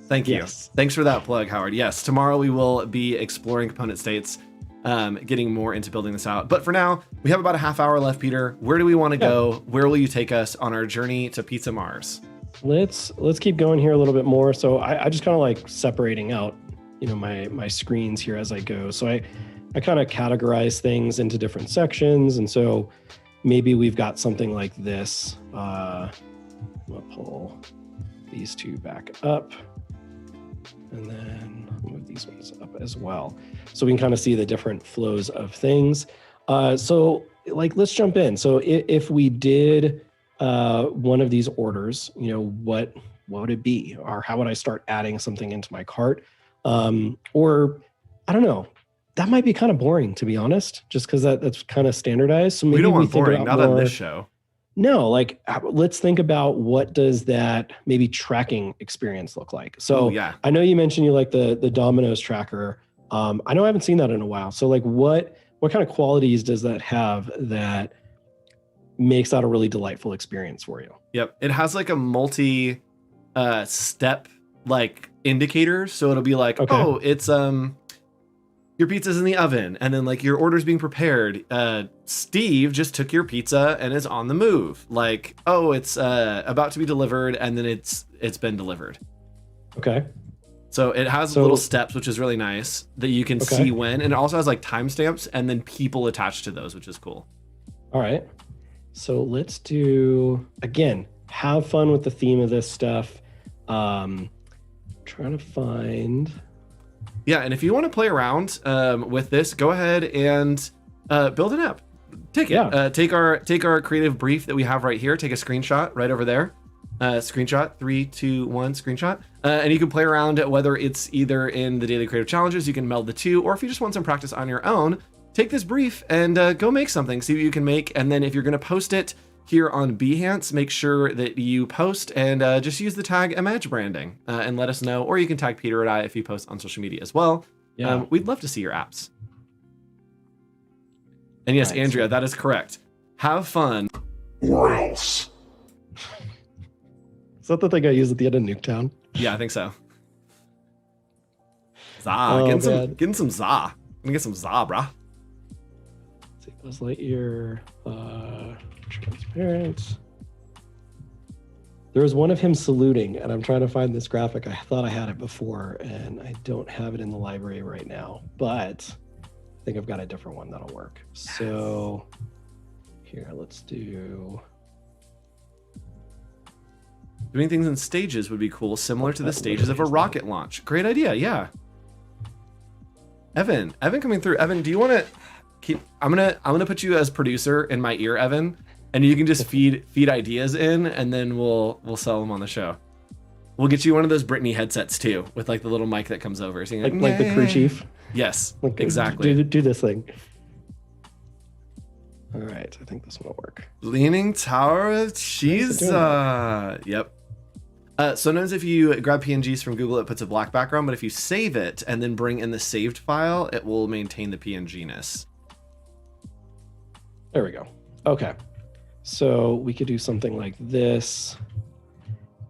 Thank you. Thanks for that plug, Howard. Yes, tomorrow we will be exploring component states, getting more into building this out. But for now, we have about a half hour left, Peter. Where do we want to go? Where will you take us on our journey to Pizza Mars? Let's keep going here a little bit more. So I just kind of like separating out, you know, my screens here as I go. So I kind of categorize things into different sections. And so maybe we've got something like this. I'm gonna pull these two back up, and then move these ones up as well, so we can kind of see the different flows of things. So like, let's jump in. So if we did one of these orders, you know, what would it be? Or how would I start adding something into my cart? Or I don't know, that might be kind of boring, to be honest, just because that's kind of standardized. So maybe we don't want think boring, about not more, on this show. No, like let's think about what does that maybe tracking experience look like. So I know you mentioned you like the Domino's tracker. I know I haven't seen that in a while. So like what kind of qualities does that have that makes that a really delightful experience for you? Yep. It has like a multi step like indicator. So it'll be like, oh, it's your pizza's in the oven, and then like your order's being prepared. Steve just took your pizza and is on the move. Like, oh, it's about to be delivered, and then it's been delivered. Okay. So it has little steps, which is really nice that you can see when, and it also has like timestamps and then people attached to those, which is cool. All right. So let's do, again, have fun with the theme of this stuff. Trying to find. Yeah, and if you want to play around with this, go ahead and build an app. Take it. Take our creative brief that we have right here. Take a screenshot right over there. Screenshot, 3, 2, 1, screenshot. And you can play around whether it's either in the daily creative challenges, you can meld the two, or if you just want some practice on your own, take this brief and go make something, see what you can make. And then if you're going to post it here on Behance, make sure that you post and just use the tag Imagibranding and let us know, or you can tag Peter and I if you post on social media as well. Yeah. We'd love to see your apps. And yes, Andrea, that is correct. Have fun. Or else. Is that the thing I use at the end of Nuketown? Yeah, I think so. Za, getting some za. I'm gonna get some za, brah. Let's see, Buzz Lightyear, transparent. There was one of him saluting, and I'm trying to find this graphic. I thought I had it before, and I don't have it in the library right now, but I think I've got a different one that'll work. So here, let's do... Doing things in stages would be cool, similar to the stages of a rocket launch. Great idea, yeah. Evan coming through. Evan, do you want to keep... I'm gonna put you as producer in my ear, Evan. And you can just feed ideas in, and then we'll sell them on the show. We'll get you one of those Britney headsets too, with like the little mic that comes over. So like the crew chief. Yes, like, exactly. Do this thing. All right, I think this one will work. Leaning Tower of Cheese. Yep. Sometimes if you grab PNGs from Google, it puts a black background, but if you save it and then bring in the saved file, it will maintain the PNG-ness. There we go. Okay. So we could do something like this.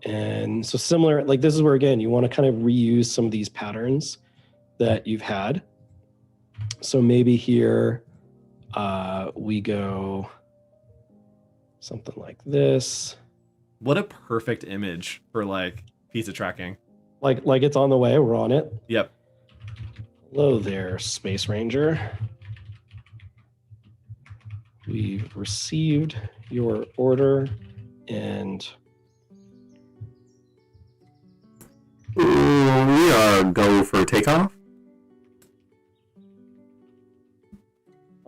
And so similar, like this is where, again, you want to kind of reuse some of these patterns that you've had. So maybe here we go something like this. What a perfect image for like pizza tracking. Like it's on the way, we're on it. Yep. Hello there, Space Ranger. We've received your order and we are go for takeoff.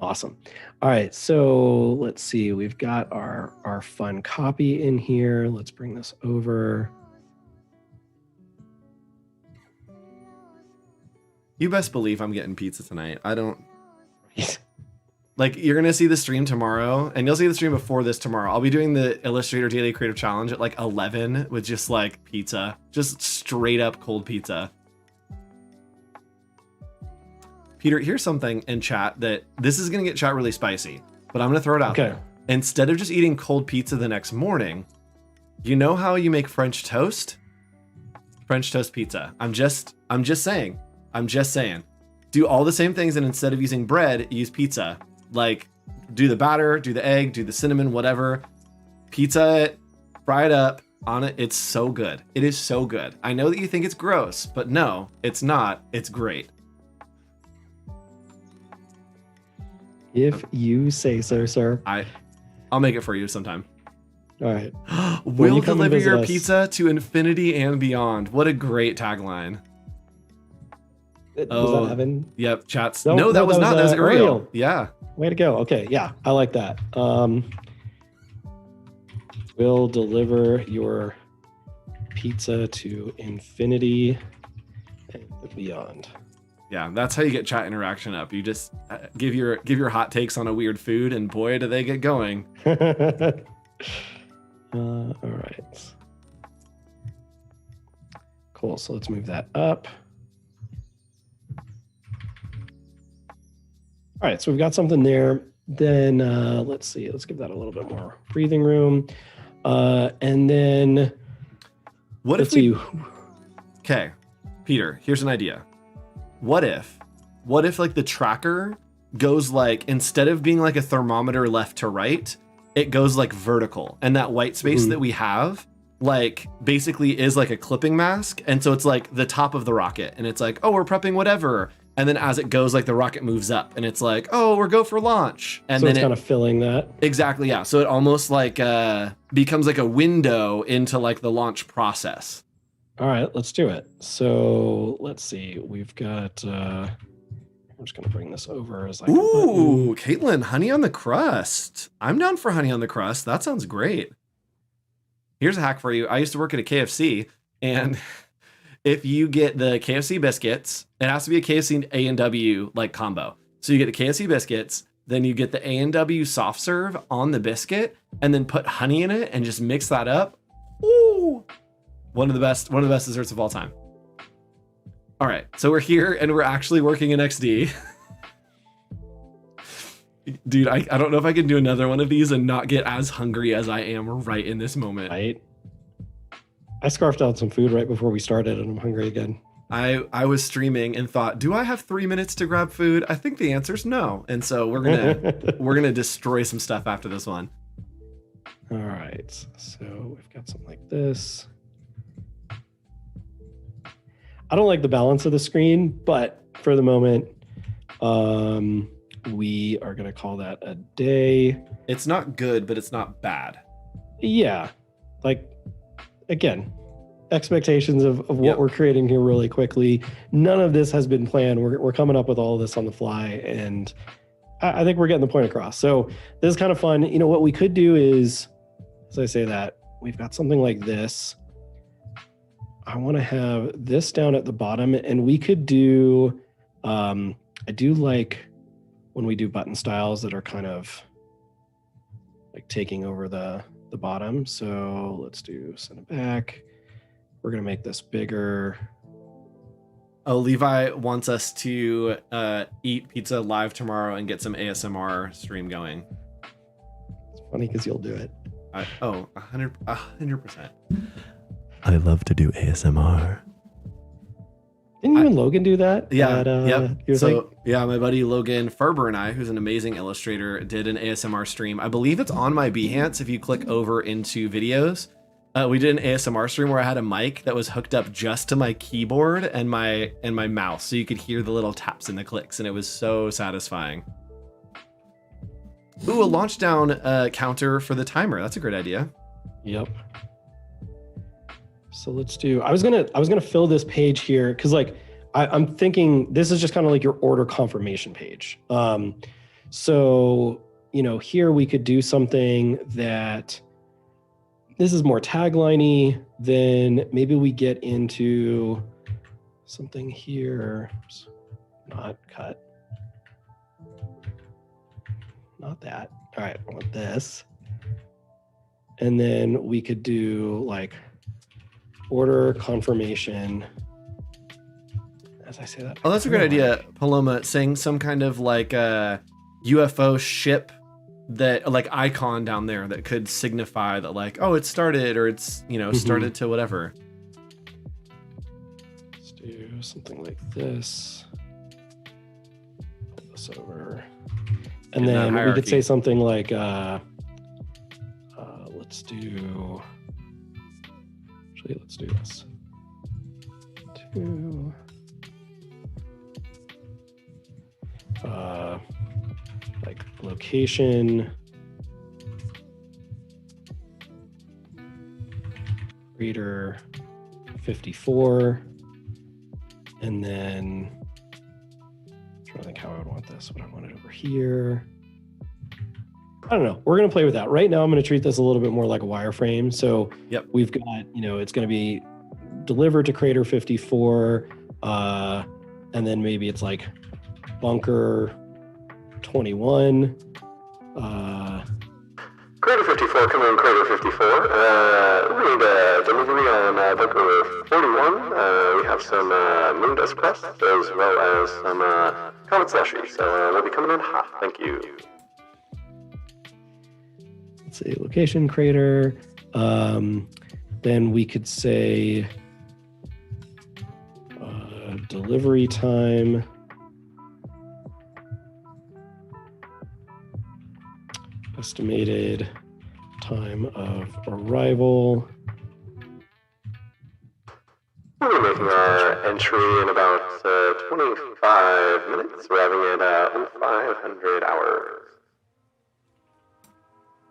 awesome. All right, so let's see. We've got our fun copy in here. Let's bring this over. You best believe I'm getting pizza tonight. I don't... Like, you're going to see the stream tomorrow, and you'll see the stream before this tomorrow. I'll be doing the Illustrator Daily Creative Challenge at like 11 with just like pizza. Just straight up cold pizza. Peter, here's something in chat that this is going to get chat really spicy, but I'm going to throw it out there. Instead of just eating cold pizza the next morning, you know how you make French toast? French toast pizza. I'm just saying. Do all the same things, and instead of using bread, use pizza. Like, do the batter, do the egg, do the cinnamon, whatever. Pizza it, fry it up on it. It's so good. It is so good. I know that you think it's gross, but no, it's not. It's great. If you say so, sir. I'll make it for you sometime. All right. We'll deliver your pizza to infinity and beyond. What a great tagline. Was that Evan? Yep, chats. No, that was not. That was Uriel. Yeah. Way to go. Okay, yeah, I like that. We'll deliver your pizza to infinity and beyond. Yeah, that's how you get chat interaction up. You just give your hot takes on a weird food, and boy, do they get going. All right. Cool. So let's move that up. All right, so we've got something there. Then let's see, let's give that a little bit more breathing room. And then Okay, Peter, here's an idea. What if like the tracker goes like, instead of being like a thermometer left to right, it goes like vertical, and that white space that we have like basically is like a clipping mask. And so it's like the top of the rocket, and it's like, oh, we're prepping whatever. And then as it goes, like the rocket moves up, and it's like, oh, we're go for launch. And so then it's kind of filling that. Exactly, yeah. So it almost like becomes like a window into like the launch process. All right, let's do it. So let's see. We've got. I'm just gonna bring this over as like. Ooh, Caitlin, honey on the crust. I'm down for honey on the crust. That sounds great. Here's a hack for you. I used to work at a KFC, and if you get the KFC biscuits, it has to be a KFC A&W like combo. So you get the KFC biscuits, then you get the A&W soft serve on the biscuit, and then put honey in it and just mix that up. Ooh, one of the best desserts of all time. All right, so we're here and we're actually working in XD. Dude, I don't know if I can do another one of these and not get as hungry as I am right in this moment. Right. I scarfed out some food right before we started, and I'm hungry again. I was streaming and thought, do I have 3 minutes to grab food? I think the answer is no. And so we're gonna destroy some stuff after this one. All right, so we've got something like this. I don't like the balance of the screen, but for the moment, we are going to call that a day. It's not good, but it's not bad. Yeah, like, again, expectations of what we're creating here really quickly. None of this has been planned. We're coming up with all of this on the fly, and I think we're getting the point across. So this is kind of fun. You know, what we could do is, as I say that, we've got something like this. I want to have this down at the bottom, and we could do, I do like when we do button styles that are kind of like taking over the bottom. So let's do send it back. We're going to make this bigger. Oh, Levi wants us to eat pizza live tomorrow and get some ASMR stream going. It's funny because you'll do it. 100%. I love to do ASMR. Didn't you and Logan do that? Yeah. Yep. So my buddy Logan Ferber and I, who's an amazing illustrator, did an ASMR stream. I believe it's on my Behance. If you click over into videos, we did an ASMR stream where I had a mic that was hooked up just to my keyboard and my mouse, so you could hear the little taps and the clicks, and it was so satisfying. Ooh, a launch down counter for the timer. That's a great idea. Yep. So let's do, I was gonna fill this page here because like I'm thinking this is just kind of like your order confirmation page. So, you know, here we could do something that this is more tagline-y, then maybe we get into something here. Oops, not cut. Not that. All right, I want this. And then we could do like order confirmation. As I say that. Oh, that's a great idea, Paloma, saying some kind of like UFO ship that like icon down there that could signify that like, oh, it started, or it's, you know, started to whatever. Let's do something like this. Put this over. And then we could say something like, let's do this. Like location, creator 54, and then I'm trying to think how I would want this. What I want it over here. I don't know. We're going to play with that. Right now, I'm going to treat this a little bit more like a wireframe. So we've got, you know, it's going to be delivered to Creator 54. And then maybe it's like Bunker 21. Creator 54, come in, Creator 54. We need delivery on Bunker 41. We have some moon dust crust as well as some comet slushy. So we'll be coming in hot. Thank you. Let's say location creator. Then we could say delivery time. Estimated time of arrival. We're making our entry in about 25 minutes, arriving at 0500 hours.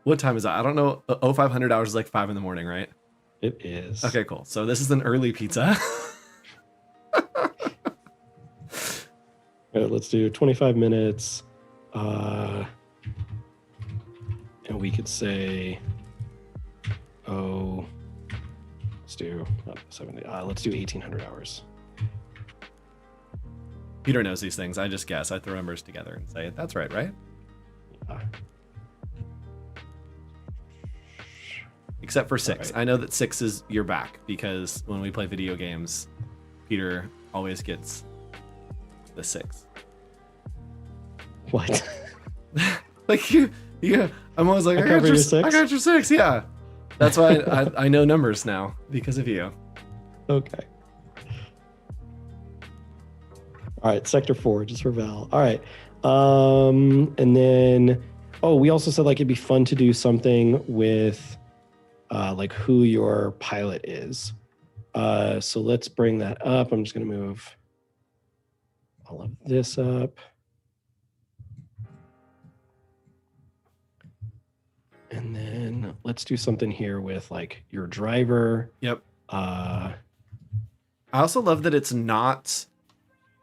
What time is that? I don't know. 0500 hours is like 5 in the morning, right? It is. Okay, cool. So this is an early pizza. All right, let's do 25 minutes. And we could say, let's do 70. Let's do 1800 hours. Peter knows these things. I just guess. I throw numbers together and say, that's right, right? Except for 6. Right. I know that 6 is your back because when we play video games, Peter always gets the 6. What? Like yeah. I'm always like, I got your 6. I got your 6. Yeah. That's why I know numbers now because of you. Okay. All right, sector 4, just for Val. All right. And then Oh, we also said like it'd be fun to do something with like who your pilot is. So let's bring that up. I'm just going to move all of this up. And then let's do something here with like your driver. Yep. Uh, I also love that it's not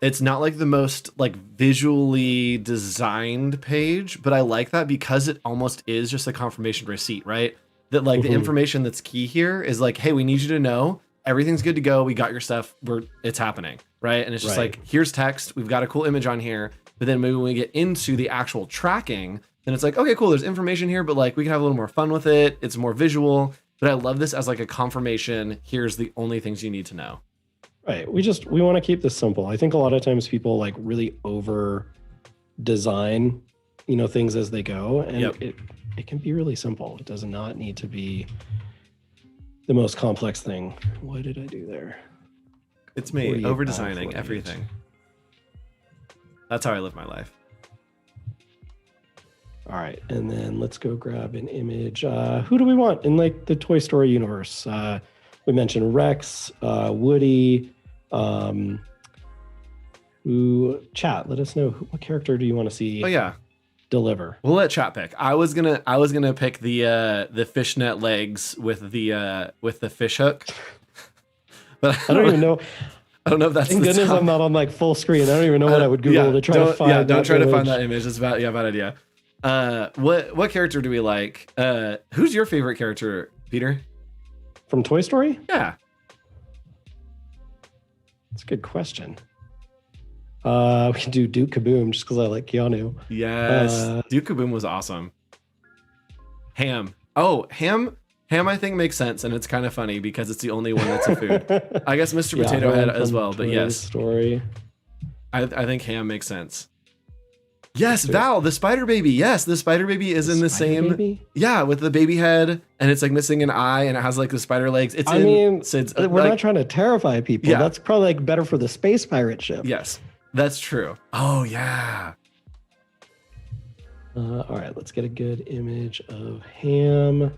like the most like visually designed page, but I like that because it almost is just a confirmation receipt, right? That like the information that's key here is like, hey, we need you to know everything's good to go. We got your stuff. It's happening, right? And it's just like, here's text. We've got a cool image on here. But then maybe when we get into the actual tracking, then it's like, okay, cool. There's information here, but like we can have a little more fun with it. It's more visual. But I love this as like a confirmation. Here's the only things you need to know. Right. We want to keep this simple. I think a lot of times people like really over design, things as they go, and it can be really simple. It does not need to be the most complex thing. What did I do there? It's me over designing everything. That's how I live my life. All right, and then let's go grab an image. Who do we want in like the Toy Story universe? We mentioned Rex, Woody. Chat, let us know what character do you want to see? Oh yeah, deliver. We'll let chat pick. I was gonna pick the fishnet legs with the fish hook, but I don't even know. I don't know if that's. Thank goodness I'm not on like full screen. I don't even know what I would Google to try to find. Yeah, don't try image. to find that image. It's bad idea. What character do we like? Who's your favorite character, Peter? From Toy Story? Yeah. That's a good question. We can do Duke Kaboom just because I like Keanu. Yes. Duke Kaboom was awesome. Ham. Oh, ham I think makes sense, and it's kind of funny because it's the only one that's a food. I guess Mr. Potato Head as well, but yes. Story. I think ham makes sense. Yes, Val, the spider baby. Yes, the spider baby is in the same. Baby? Yeah, with the baby head, and it's like missing an eye, and it has like the spider legs. It's Sid's. We're not trying to terrify people. Yeah. That's probably like better for the space pirate ship. Yes, that's true. Oh yeah. All right, let's get a good image of ham.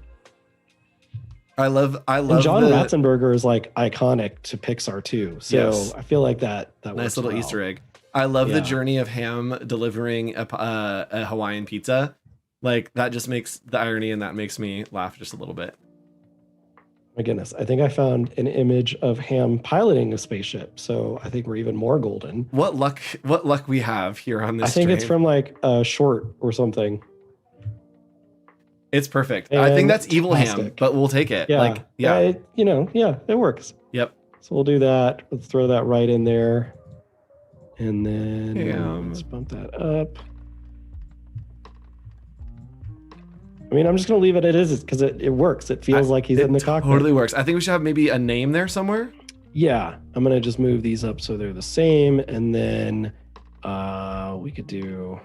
I love. And John Ratzenberger is like iconic to Pixar too. So yes. I feel like that nice little Easter egg. I love the journey of Ham delivering a Hawaiian pizza. Like that just makes the irony, and that makes me laugh just a little bit. My goodness, I think I found an image of Ham piloting a spaceship. So I think we're even more golden. What luck we have here on this. I think it's from like a short or something. It's perfect. I think that's evil Ham, but we'll take it. Yeah. It works. Yep. So we'll do that. Let's throw that right in there. And then let's bump that up. I mean, I'm just going to leave it as is because it works. It feels like he's in the cockpit. Totally works. I think we should have maybe a name there somewhere. Yeah. I'm going to just move these up so they're the same. And then we could do,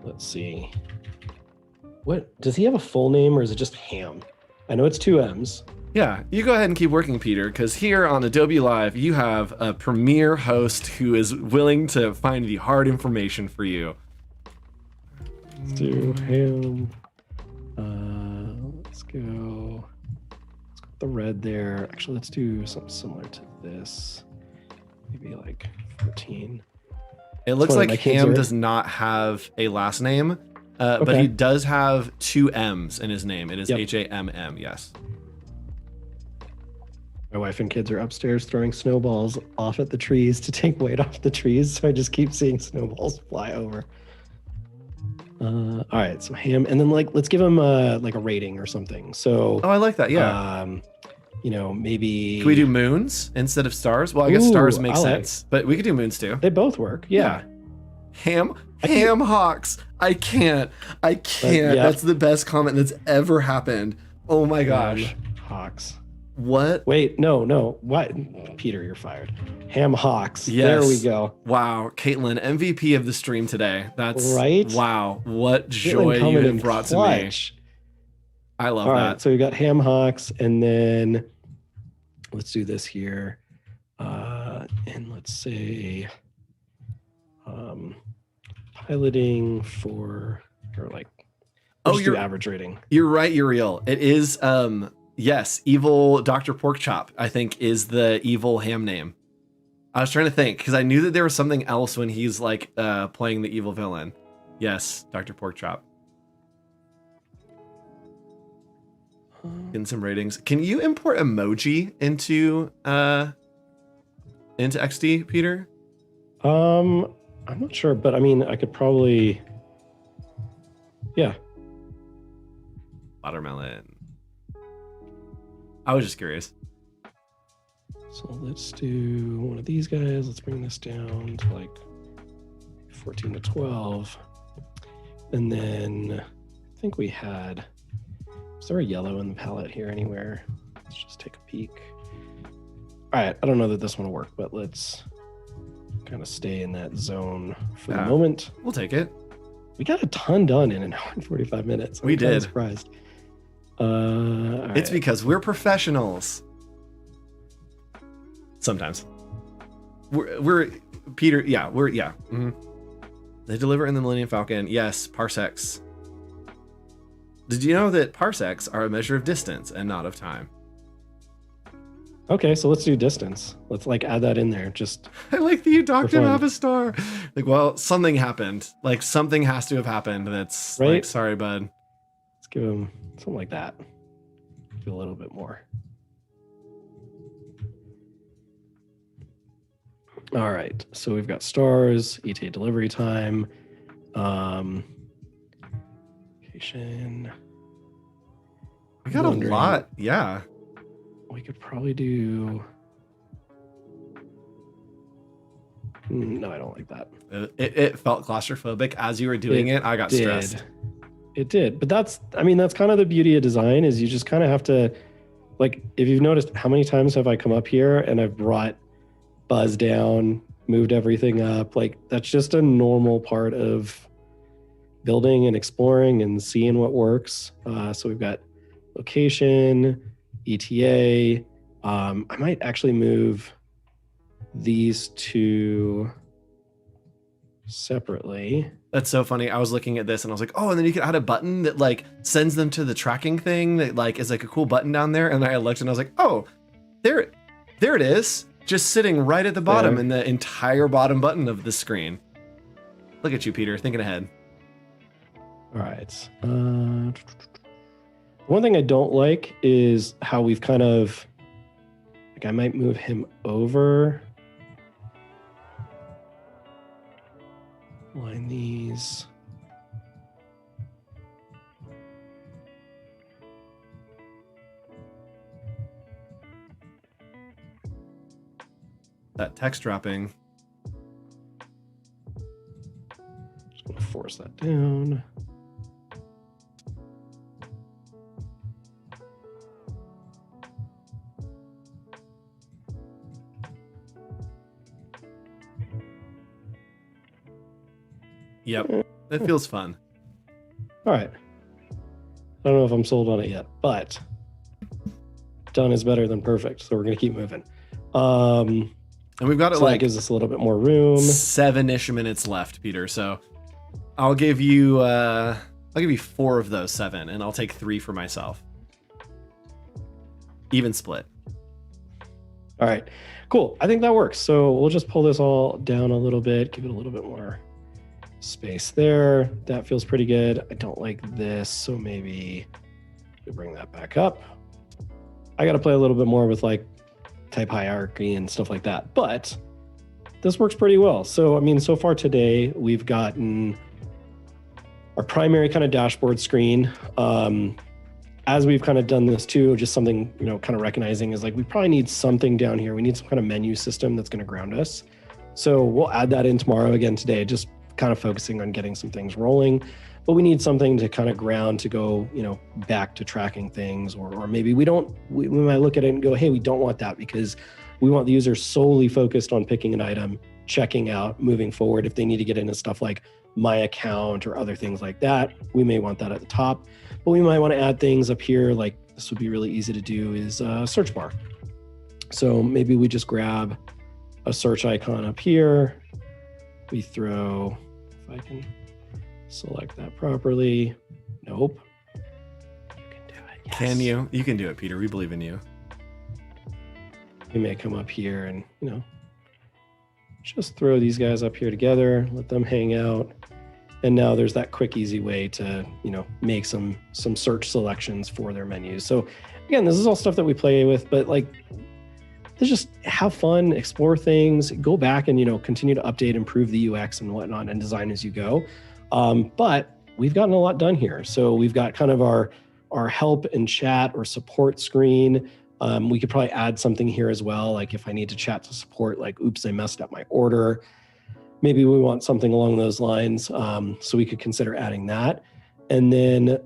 let's see. What does he have a full name or is it just Ham? I know it's 2 M's. Yeah, you go ahead and keep working, Peter, because here on Adobe Live, you have a premier host who is willing to find the hard information for you. Let's do Ham. Let's go with the red there. Actually, let's do something similar to this. Maybe like 14. It looks like Ham does not have a last name, but he does have 2 M's in his name. It is Hamm, yes. My wife and kids are upstairs throwing snowballs off at the trees to take weight off the trees. So I just keep seeing snowballs fly over. All right, so Ham, and then let's give him like a rating or something. So I like that. Yeah. Maybe. Can we do moons instead of stars? Well, I guess stars make sense, but we could do moons too. They both work. Yeah. Ham hawks. I can't. That's the best comment that's ever happened. Oh my gosh. Hawks. What? Wait, no. What? Peter, you're fired. Ham hawks. Yes. There we go. Wow. Caitlin, MVP of the stream today. That's right. Wow. What joy you have brought to me. I love that. All right, so we got ham hawks, and then let's do this here. And let's say piloting for or like Oh, just do average rating. You're right, Uriel. It is yes, evil Dr. Porkchop, I think, is the evil ham name. I was trying to think because I knew that there was something else when he's like playing the evil villain. Yes, Dr. Porkchop. Getting some ratings. Can you import emoji into XD, Peter? I'm not sure, but I mean, I could probably, yeah. Watermelon. I was just curious. So let's do one of these guys. Let's bring this down to like 14 to 12. And then I think we had, is there a yellow in the palette here anywhere? Let's just take a peek. All right, I don't know that this one will work, but let's kind of stay in that zone for the moment. We'll take it. We got a ton done in an hour and 45 minutes. We did. I'm surprised. It's because we're professionals. Sometimes. We're Peter. Yeah, Mm-hmm. They deliver in the Millennium Falcon. Yes, parsecs. Did you know that parsecs are a measure of distance and not of time? Okay, so let's do distance. Let's like add that in there. Just I like that you docked him fun. half a star. Like, well, something happened. Like something has to have happened. That's Right? like, sorry, bud. let's give him something like that. Do a little bit more. All right, so we've got stars, ETA delivery time, location. We got a lot. Yeah. We could probably do. No, I don't like that. It felt claustrophobic as you were doing it. I got stressed. It did, but that's kind of the beauty of design is you just kind of have to, like, if you've noticed, how many times have I come up here and I've brought buzz down, moved everything up? Like, that's just a normal part of building and exploring and seeing what works. So we've got location, ETA. I might actually move these two separately. That's so funny. I was looking at this and I was like, oh, and then you can add a button that like sends them to the tracking thing that like is like a cool button down there. And I looked and I was like, oh, there it is. Just sitting right at the bottom in the entire bottom button of the screen. Look at you, Peter, thinking ahead. All right. One thing I don't like is how we've kind of, like, I might move him over. Line these. That text dropping. Just gonna force that down. Yep, it feels fun. All right. I don't know if I'm sold on it yet, but done is better than perfect. So we're gonna keep moving. And we've got it So like that gives us a little bit more room. 7-ish minutes left, Peter. So I'll give you 4 of those 7, and I'll take 3 for myself. Even split. All right, cool. I think that works. So we'll just pull this all down a little bit, give it a little bit more space there. That feels pretty good. I don't like this, so maybe we bring that back up. I got to play a little bit more with like type hierarchy and stuff like that, but this works pretty well. So, I mean, so far today, we've gotten our primary kind of dashboard screen. As we've kind of done this too, just something, kind of recognizing is like, we probably need something down here. We need some kind of menu system that's going to ground us. So we'll add that in tomorrow again today, just kind of focusing on getting some things rolling, but we need something to kind of ground to go, back to tracking things, or maybe we might look at it and go, hey, we don't want that because we want the user solely focused on picking an item, checking out, moving forward. If they need to get into stuff like my account or other things like that, we may want that at the top, but we might want to add things up here. Like this would be really easy to do is a search bar. So maybe we just grab a search icon up here. We throw, if I can select that properly. Nope. You can do it. Yes. Can you? You can do it, Peter. We believe in you. We may come up here and, just throw these guys up here together, let them hang out. And now there's that quick, easy way to, make some search selections for their menus. So again, this is all stuff that we play with, but like, let's just have fun, explore things, go back and, continue to update, improve the UX and whatnot and design as you go. But we've gotten a lot done here. So we've got kind of our help and chat or support screen. We could probably add something here as well. Like if I need to chat to support, like, oops, I messed up my order. Maybe we want something along those lines. So we could consider adding that. And then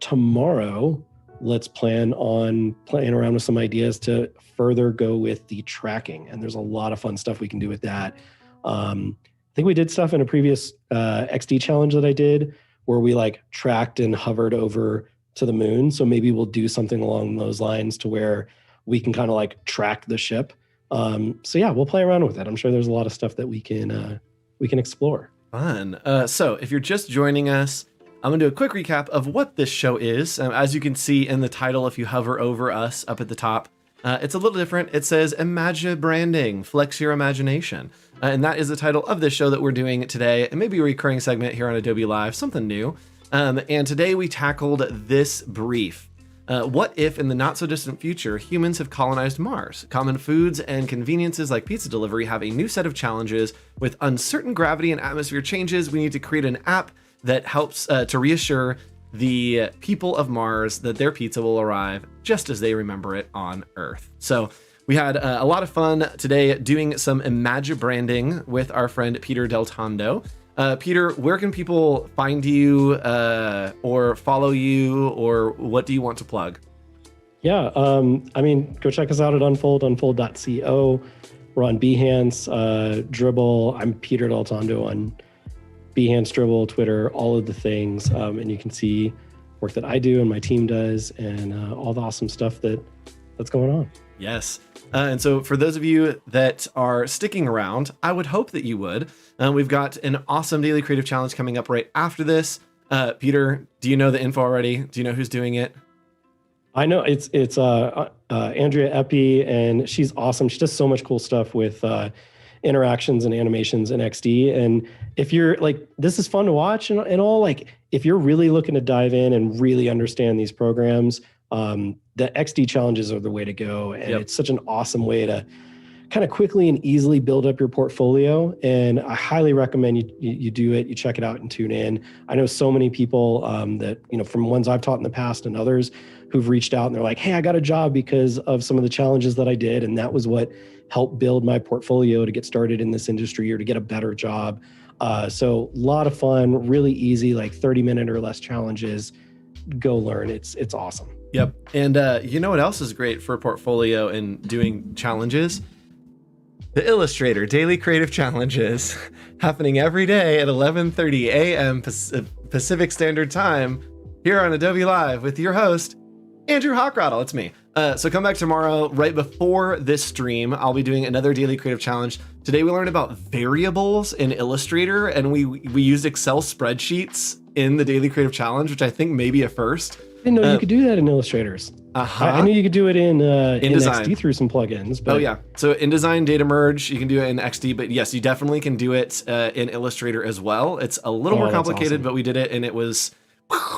tomorrow, let's plan on playing around with some ideas to further go with the tracking. And there's a lot of fun stuff we can do with that. I think we did stuff in a previous XD challenge that I did where we like tracked and hovered over to the moon. So maybe we'll do something along those lines to where we can kind of like track the ship. So yeah, we'll play around with it. I'm sure there's a lot of stuff that we can explore. Fun. So if you're just joining us, I'm gonna do a quick recap of what this show is. As you can see in the title, if you hover over us up at the top, it's a little different. It says Imagibranding, Flex Your Imagination. And that is the title of this show that we're doing today. It may be a recurring segment here on Adobe Live, something new. And today we tackled this brief. What if in the not so distant future, humans have colonized Mars? Common foods and conveniences like pizza delivery have a new set of challenges. With uncertain gravity and atmosphere changes, we need to create an app that helps to reassure the people of Mars that their pizza will arrive just as they remember it on Earth. So we had a lot of fun today doing some Imagibranding with our friend Peter Deltondo. Peter, where can people find you or follow you, or what do you want to plug? Yeah, go check us out at unfold.co. We're on Behance, Dribbble. I'm Peter Deltondo on Behance, Dribbble, Twitter, all of the things. And you can see work that I do and my team does and all the awesome stuff that's going on. Yes. And so for those of you that are sticking around, I would hope that you would. We've got an awesome daily creative challenge coming up right after this. Peter, do you know the info already? Do you know who's doing it? I know it's Andrea Epi, and she's awesome. She does so much cool stuff with interactions and animations in XD. And if you're like, this is fun to watch and all, like, if you're really looking to dive in and really understand these programs, the XD challenges are the way to go. And It's such an awesome way to kind of quickly and easily build up your portfolio. And I highly recommend you do it. You check it out and tune in. I know so many people that, from ones I've taught in the past and others who've reached out and they're like, hey, I got a job because of some of the challenges that I did. And that was what helped build my portfolio to get started in this industry or to get a better job. So a lot of fun, really easy, like 30-minute or less challenges. Go learn. It's awesome. Yep. And you know what else is great for portfolio and doing challenges? The Illustrator Daily Creative Challenges happening every day at 11:30 a.m. Pacific Standard Time here on Adobe Live with your host, Andrew Hochradel. It's me. So come back tomorrow right before this stream. I'll be doing another daily creative challenge. Today we learned about variables in Illustrator, and we used Excel spreadsheets in the daily creative challenge, which I think may be a first. I didn't know you could do that in Illustrators. I knew you could do it in XD through some plugins. But... Oh yeah, so InDesign, data merge, you can do it in XD, but yes, you definitely can do it in Illustrator as well. It's a little more complicated, awesome. But we did it and it was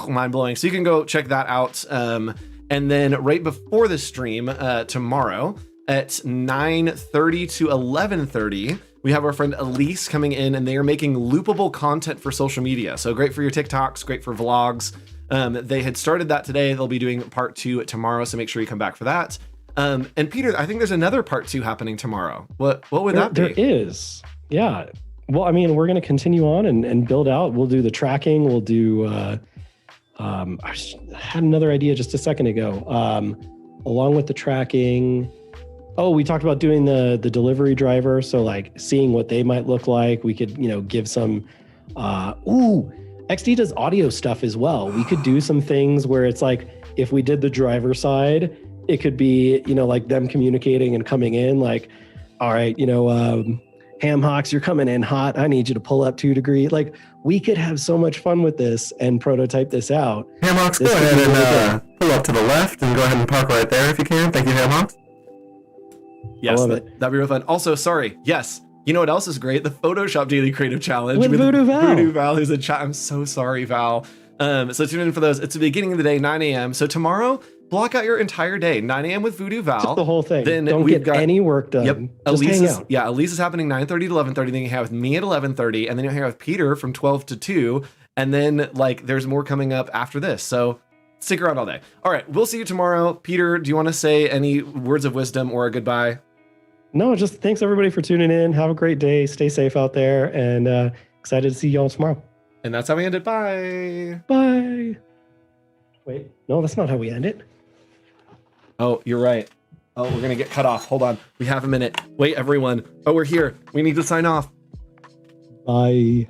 mind-blowing. So you can go check that out. And then right before the stream tomorrow at 9:30 to 11:30, we have our friend Elise coming in, and they are making loopable content for social media. So great for your TikToks, great for vlogs. They had started that today. They'll be doing part 2 tomorrow, so make sure you come back for that. And Peter, I think there's another part 2 happening tomorrow. What would that be? There is. Yeah. Well, I mean, we're going to continue on and build out. We'll do the tracking. We'll do, I had another idea just a second ago. Along with the tracking, we talked about doing the delivery driver. So like seeing what they might look like. We could, give some, XD does audio stuff as well. We could do some things where it's like, if we did the driver side, it could be, like them communicating and coming in like, all right, Ham Hocks, you're coming in hot. I need you to pull up 2 degrees. Like, we could have so much fun with this and prototype this out. Hamhocks, go ahead and pull up to the left and go ahead and park right there if you can. Thank you, Hamhocks. Yes, I love it. That'd be real fun. Also, sorry. Yes. You know what else is great? The Photoshop Daily Creative Challenge With Voodoo Val. Voodoo Val, who's in chat. I'm so sorry, Val. So tune in for those. It's the beginning of the day, 9 a.m. So tomorrow, block out your entire day, 9 a.m. with Voodoo Val. Just the whole thing. Then Don't we've get got any work done. Yep. Just hang out. Yeah, Elise is happening 9:30 to 11:30. Then you have with me at 11:30, and then you'll hang out with Peter from 12 to 2. And then like there's more coming up after this. So stick around all day. All right, we'll see you tomorrow. Peter, do you want to say any words of wisdom or a goodbye? No, just thanks everybody for tuning in. Have a great day. Stay safe out there, and excited to see y'all tomorrow. And that's how we end it. Bye. Bye. Wait, no, that's not how we end it. Oh, you're right. Oh, we're going to get cut off. Hold on. We have a minute. Wait, everyone. Oh, we're here. We need to sign off. Bye.